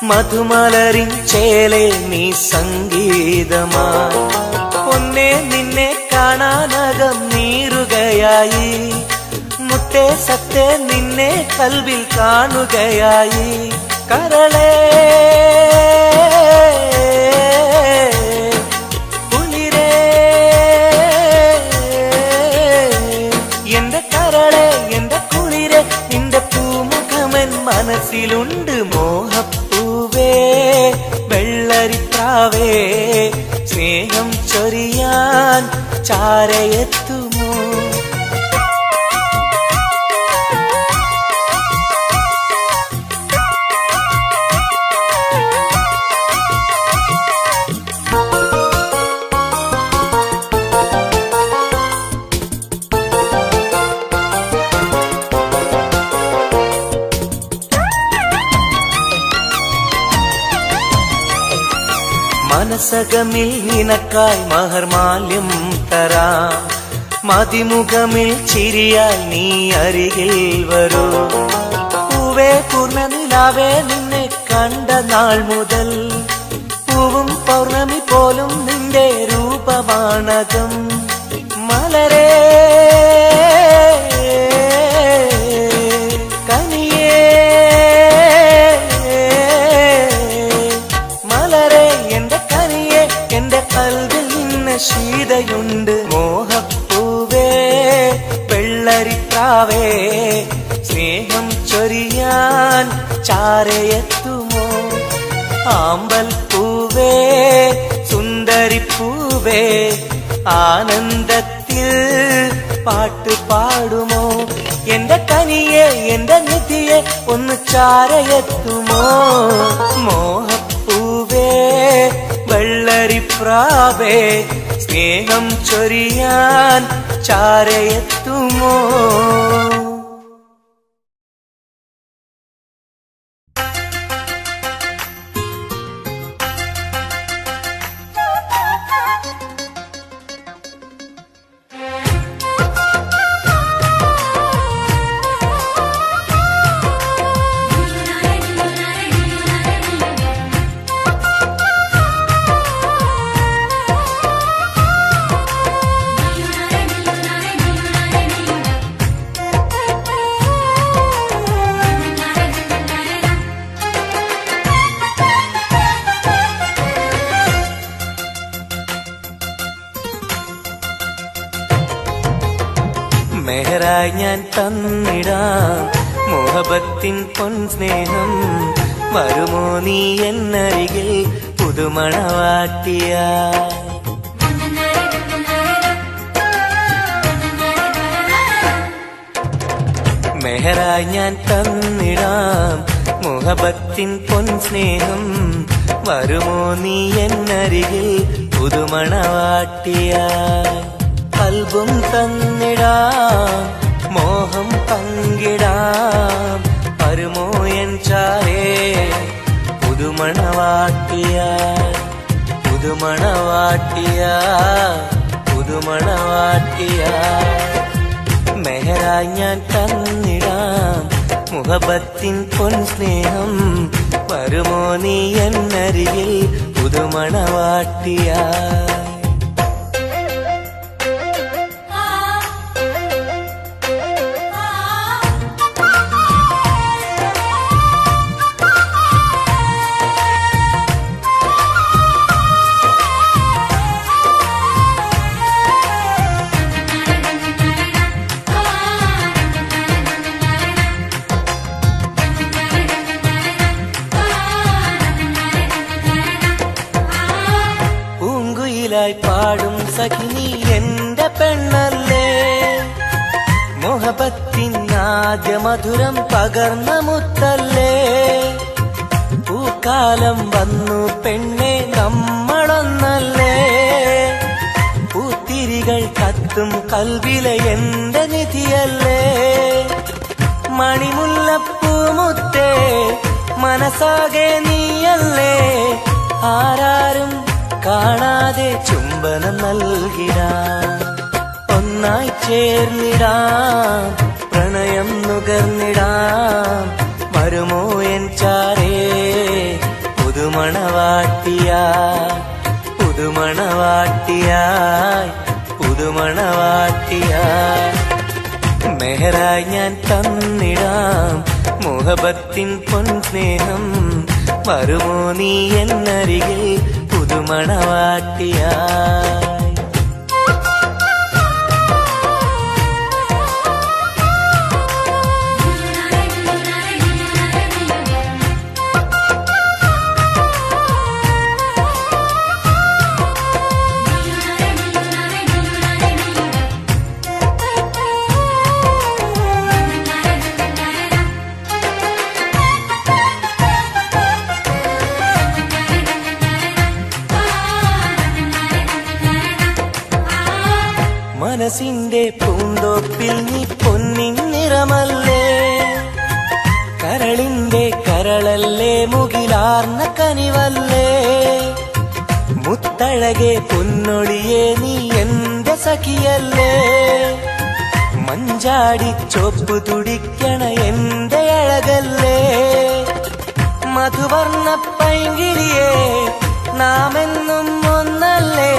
S1: മധുമലരിൻ ചേലെ നീ സംഗീതമായി ഒന്നേ നിന്നെ കാണാനകം നീറുകയായി മുത്തേ സത്തേ നിന്നെ കൽവിൽ കാണുകയായി കരളേ മനസ്സിലുണ്ട് മോഹപ്പൂവേ വെള്ളരിപ്രാവേ സ്നേഹം ചൊരിയാൻ ചാരയെത്തുമോ മനസകമിൽ നിനക്കായി മഹർമാല്യം തരാം, മതിമുഖമിൽ ചിരിയാൽ നീ അരികിൽ വരൂ. പൂവേ പൂർണ്ണനിലാവേ നിന്നെ കണ്ട നാൾ മുതൽ പൂവും പൗർണമി പോലും നിന്റെ രൂപമാണകം. മലരേ കനിയേ മലരേ എന്റെ കനിയേ, എന്റെ കൽവിൽ നിന്നെ ശീതയുണ്ട്. മോഹപ്പൂവേ വെള്ളരിപ്രാവേ സ്നേഹം ചൊരിയാൻ ചാരയെത്തുമോ? ആമ്പൽ പൂവേ സുന്ദരിപ്പൂവേ ആനന്ദത്തിൽ പാട്ട് പാടുമോ? എന്റെ കനിയെ എന്റെ നിധിയെ ഒന്ന് ചാരയെത്തുമോ? മോഹപ്പൂവേ വെള്ളരിപ്രാവേ സ്നേഹം ചൊരിയാൻ ചാരയെത്തുമോ? മെഹറായി ഞാൻ തന്നിടാം മോഹബത്തിൻ പൊൻസ്നേഹം, വരുമോ നീ എന്നരികിൽ പുതുമണവാട്ടിയ? മെഹറായി ഞാൻ തന്നിടാം മോഹബത്തിൻ പൊൻസ്നേഹം, വരുമോ നീ എന്നരികിൽ പുതുമണവാട്ടിയ? കൽബും തന്നിടാം മോഹം പങ്കിടാം, വരുമോ എൻ ചാരേ പുതുമണവാട്ടിയ? പുതുമണവാട്ടിയ പുതുമണവാട്ടിയ മെഹറായി ഞാൻ തന്നിടാം മുഹബത്തിൻ പൊൻസ്നേഹം, വരുമോ നീ എന്നരികിൽ പുതുമണവാട്ടിയ? പാടും സഖിനി എന്റെ പെണ്ണല്ലേ, മോഹബത്തിൻ ആദ്യ മധുരം പകർന്ന മുത്തല്ലേ. പൂക്കാലം വന്നു പെണ്ണെ നമ്മളൊന്നല്ലേ, പൂത്തിരികൾ കത്തും കൽവിലെ എന്റെ നിധിയല്ലേ. മണിമുല്ലപ്പൂമുത്തേ മനസ്സാകെ നീയല്ലേ, ആരാരും കാണാതെ ചുംബനം നൽകിടാം, ഒന്നായി ചേർന്നിടാം, പ്രണയം നുകർന്നിടാം, വരുമോ എൻ ചാരേ പുതുമണവാട്ടിയായി? പുതുമണവാട്ടിയായി പുതുമണവാട്ടിയായി മെഹറായി ഞാൻ തന്നിടാം മോഹബത്തിൻ പൊൻസ്നേഹം, വരുമോ നീ എന്നരികിൽ പുതുമണവാട്ടിയായി? മനസ്സിന്റെ പൂന്തോപ്പിൽ നീ പൊന്നിൻ നിറമല്ലേ, കരളിന്റെ കരളല്ലേ, മുകിലാർന്ന കനിവല്ലേ. മുത്തഴകെ പൊന്നൊളിയെ നീ എന്റെ സഖിയല്ലേ, മഞ്ചാടി ചോപ്പ് തുടിക്കണ എന്റെ അഴകല്ലേ, മധുവർണ്ണ പൈങ്കിളിയെ നാമെന്നും ഒന്നല്ലേ,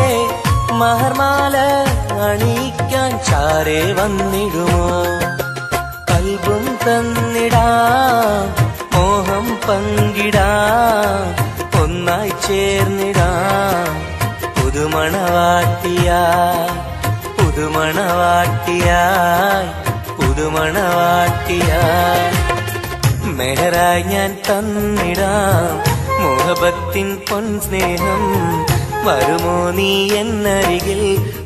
S1: മഹർമാല അണിയിക്കാൻ ചാരേ വന്നിടുമോ, കൽബും തന്നിടാം മോഹം പങ്കിടാം, ഒന്നായി ചേർന്നിടാം പുതുമണവാട്ടിയായി പുതുമണവാട്ടിയായി പുതുമണവാട്ടിയായി. മെഹറായി ഞാൻ തന്നിടാം മോഹബത്തിൻ പൊൻസ്നേഹം, വരുമോ നീ എന്നരികിൽ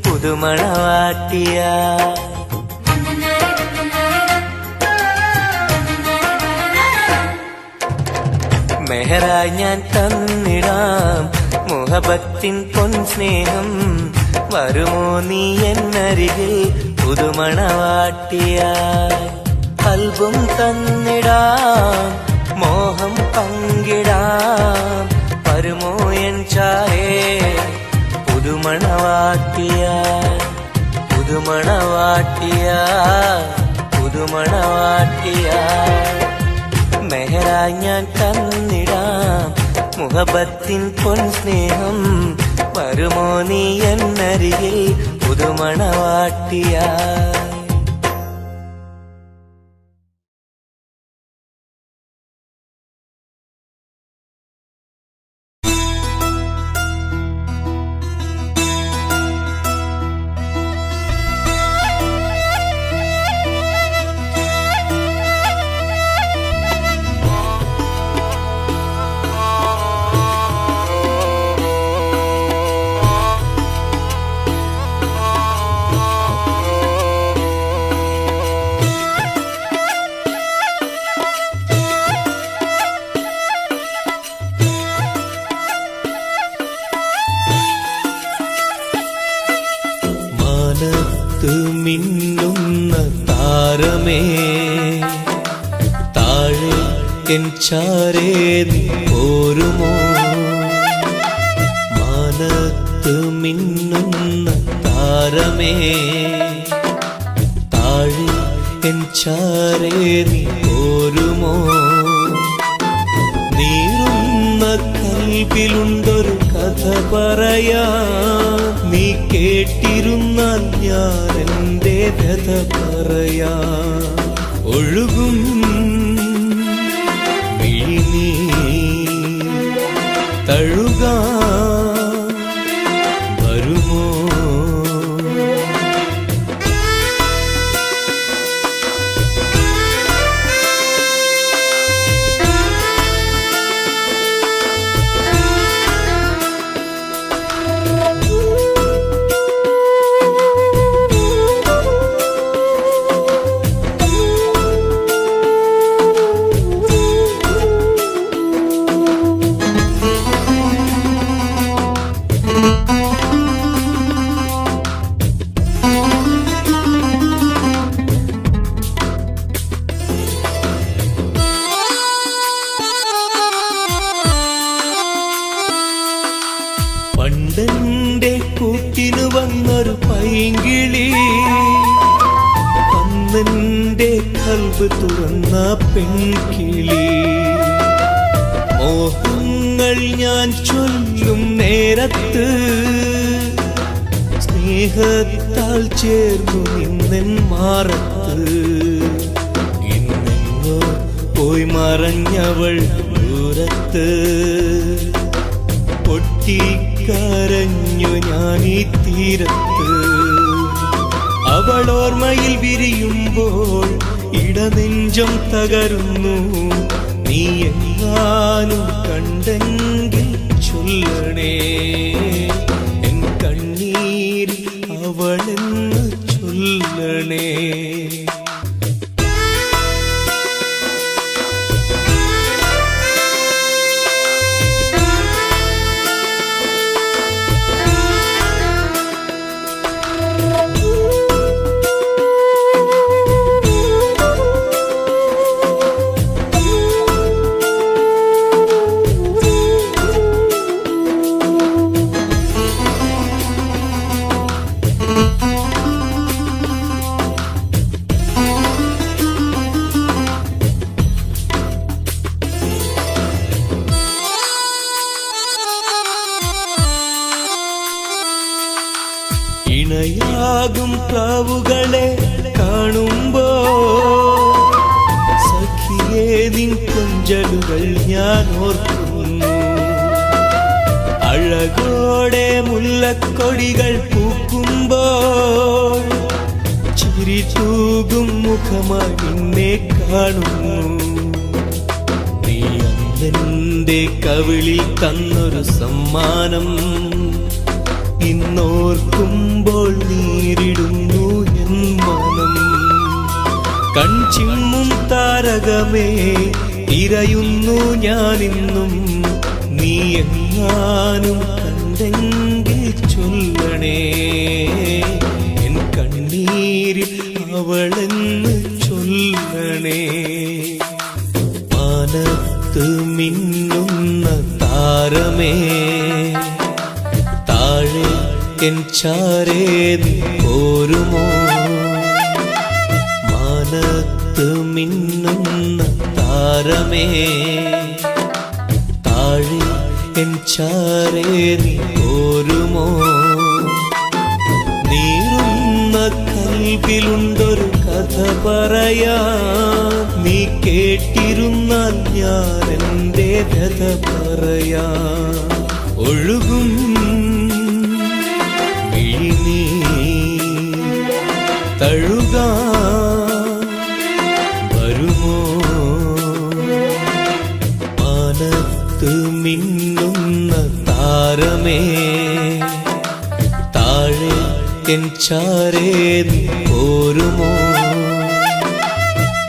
S1: പുതുമണവാട്ടിയായി. മെഹറായി ഞാൻ തന്നിടാം മോഹബത്തിൻ പൊൻസ്നേഹം, വരുമോ നീ എന്നരികിൽ പുതുമണവാട്ടിയായി. കൽബും തന്നിടാം മോഹം പങ്കിടാം, വരുമോ എൻ ചാരേ പുതുമണവാട്ടിയായി പുതുമണവാട്ടിയായി പുതുമണവാട്ടിയായി. മെഹറായി ഞാൻ തന്നിടാം മുഹബത്തിൻ പൊൻസ്നേഹം, വരുമോ നീ എന്നരികിൽ പുതുമണവാട്ടിയായി. മിന്നുന്ന താരമേ താഴെ എൻ ചാരേ നീ പോരുമോ, മാനത്ത് മിന്നുന്ന താരമേ താഴെ എൻ ചാരേ നീ പോരുമോ, നീറുന്ന കൽബിലുണ്ടൊരു കഥ പറയാ, നീ കേട്ടിരുന്നാൽ ഞാൻ എന്റെ കഥ പറയാ. ഒഴുകും വിഴിനീ തഴുകാൻ വരുമോ, പണ്ടെന്റെ കൂട്ടിനു വന്നൊരു പൈങ്കിളി, അന്നെന്റെ കൽബ് തുറന്ന പെൺകിളി, മോഹങ്ങൾ ഞാൻ ചൊല്ലും നേരത്ത് സ്നേഹത്താൽ ചേർന്നു നിന്നെൻ മാറത്ത്, ഇന്നെങ്ങോ പോയി മറഞ്ഞവൾ ദൂരത്ത്, പൊട്ടിക്കരഞ്ഞു ഞാൻ ഈ തീരത്ത്, അവൾ ഓർമ്മയിൽ വിരിയുമ്പോൾ ഇടനെഞ്ചം തകരുന്നു, നീ എങ്ങാനും കണ്ടെങ്കിൽ ചൊല്ലണേ എൻ കണ്ണീരിൽ അവളെന്ന് ചൊല്ലണേ. ഇണയാകും പ്രാവുകളെ കാണുമ്പോ സഖിയേ നിൻ കൊഞ്ചലുകൾ ഞാൻ ഓർക്കുന്നു. അഴകോടെ മുല്ലക്കൊടികൾ പൂക്കുമ്പോൾ ചിരി തൂകും മുഖമായി നിന്നെ കാണുന്നു. നീ അന്നെന്റെ കവിളിൽ തന്നൊരു സമ്മാനം ഇന്നോർക്കുമ്പോൾ നീരിടുന്നു എൻ മനം. കൺചിമ്മും താരകമേ ഇരയുന്നു ഞാനിന്നും, നീ എങ്ങാനും കണ്ടെങ്കിൽ ചൊല്ലണേ എൻ കണ്ണീരിൽ അവളെന്ന് ചൊല്ലണേ. മാനത്ത് മിന്നുന്ന താരമേ താഴെ എൻ ചാരേ നീ പോരുമോ. മാനത്ത് മിന്നുന്ന താരമേ താഴെ എൻ ചാരേ നീ പോരുമോ. നീറുന്ന കൽവിലുണ്ടൊരു കഥ പറയാ, നീ കേട്ടിരുന്നാൽ ഞാൻ എൻ്റെ കഥ പറയാ. ഒഴുകും വിഴിനീ തഴുകാ വരുമോ. മാനത്ത് മിന്നുന്ന താരമേ താഴെ എൻ ചാരേ നീ പോരുമോ.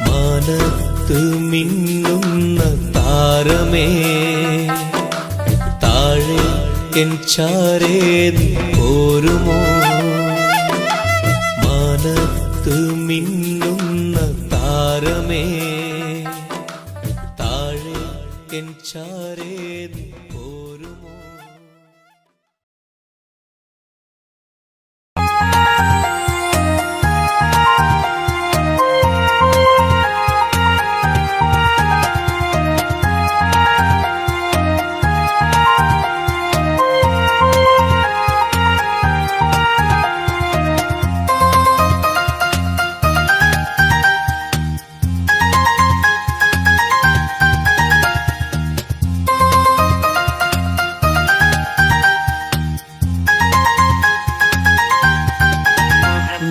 S1: മാനത്ത് മിന്നുന്ന താരമേ താഴെ എൻ ചാരേ നീ പോരുമോ. മാനത്ത് മിന്നുന്ന താരമേ താഴെ എൻ ചാരേ നീ പോരുമോ.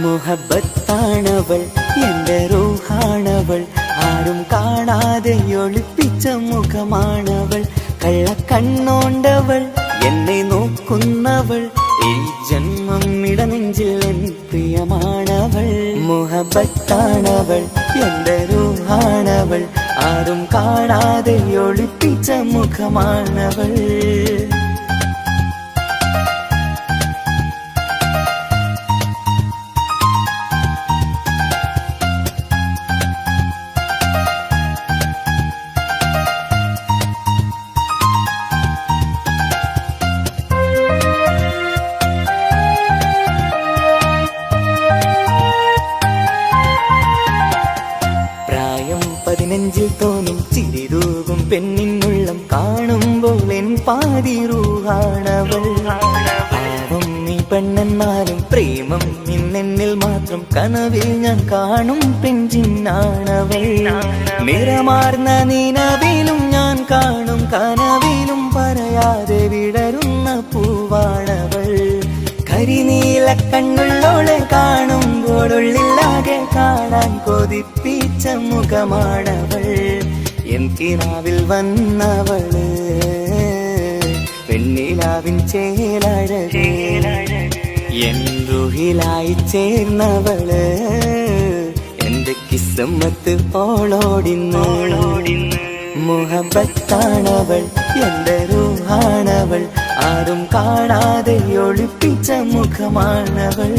S3: മുഹബത്താണവൾ എൻ്റെ റൂഹാണവൾ, ആരും കാണാതെ ഒളിപ്പിച്ച മുഖമാണവൾ. കള്ളക്കണ്ണോണ്ടവൾ എന്നെ നോക്കുന്നവൾ, ഈ ജന്മം ഇടനെഞ്ചിൽ എൻ പ്രിയമാണവൾ. മുഹബത്താണവൾ എൻ്റെ റൂഹാണവൾ, ആരും കാണാതെ ഒളിപ്പിച്ച മുഖമാണവൾ. നെഞ്ചിൽ തോന്നും ചിരിതൂകും പെണ്ണിനുള്ളം കാണുമ്പോൾ എൻ പാതി റൂഹാണവൾ. പാവം നീ പെണ്ണെന്നാലും പ്രേമം നിന്നെന്നിൽ മാത്രം, കനവിൽ ഞാൻ കാണും പെഞ്ചിന്നാണവൾ. നിറമാർന്ന നിലവിലും ഞാൻ കാണും കനവിലും പറയാതെ വിടരുന്ന പൂവാണവൾ. കരിനീല കണ്ണുള്ളോളെ കാണുമ്പോഴുള്ളിലാകെ കാണാൻ കൊതിപ്പിച്ച മുഖമാണവൾ. എൻ കിനാവിൽ വന്നവള് പെണ്ണിലാവിൻ ചേലഴക്, എൻ റുഹിലായി ചേർന്നവള് എന്റെ കിസ്മത്ത് ഓളോടിന്ന്. മുഹബത്താണവൾ എൻ്റെ റൂഹാണവൾ, ആരും കാണാതെ ഒളിപ്പിച്ച മുഖമാണവൾ.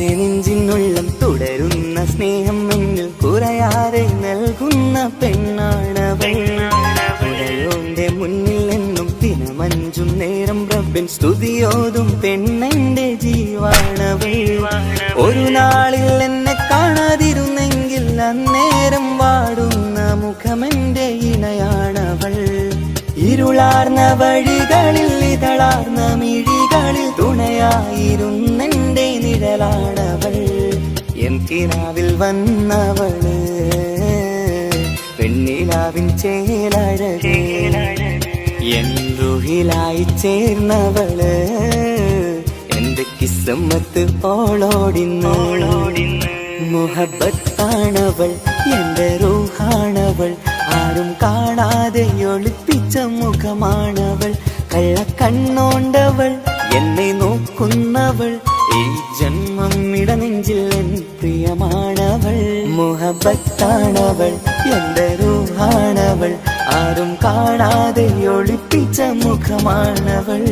S3: നെഞ്ചിനുള്ളം തുടരുന്ന സ്നേഹം എന്നിൽ കുറയാതെ നൽകുന്ന പെണ്ണാണവൾ. ഉടയോന്റെ മുന്നിൽ എന്നും ദിനമഞ്ചും നേരം റബ്ബിൻ സ്തുതിയോതും പെണ്ണെന്റെ ജീവാണവൾ. ഒരു നാളിൽ എന്നെ കാണാതിരുന്നെങ്കിൽ അന്നേരം വാടുന്ന മുഖമെന്റെ ഇണയാണവൾ. ഇരുളാർന്ന വഴികളിൽ ഇതളാർന്ന മിഴികളിൽ തുണയായിരുന്നെന്റെ നിഴലാണവൾ. എൻ കിനാവിൽ വന്നവള് പെണ്ണിലാവിൻ ചേലഴകേ, എൻ റുഹിലായി ചേർന്നവള് എന്റെ കിസ്മത്ത് ഓളോടിന്ന്. മുഹബത്താണവൾ എന്റെ റൂഹാണവൾ, ആരും കാണാതെ ഒളിപ്പിച്ച മുഖമാണവൾ. കള്ളക്കണ്ണോണ്ടവൾ എന്നെ നോക്കുന്നവൾ, ഈ ജന്മം ഇടനെഞ്ചിൽ എൻ പ്രിയമാണവൾ. മുഹബത്താണവൾ എന്റെ റൂഹാണവൾ, ആരും കാണാതെ ഒളിപ്പിച്ച മുഖമാണവൾ.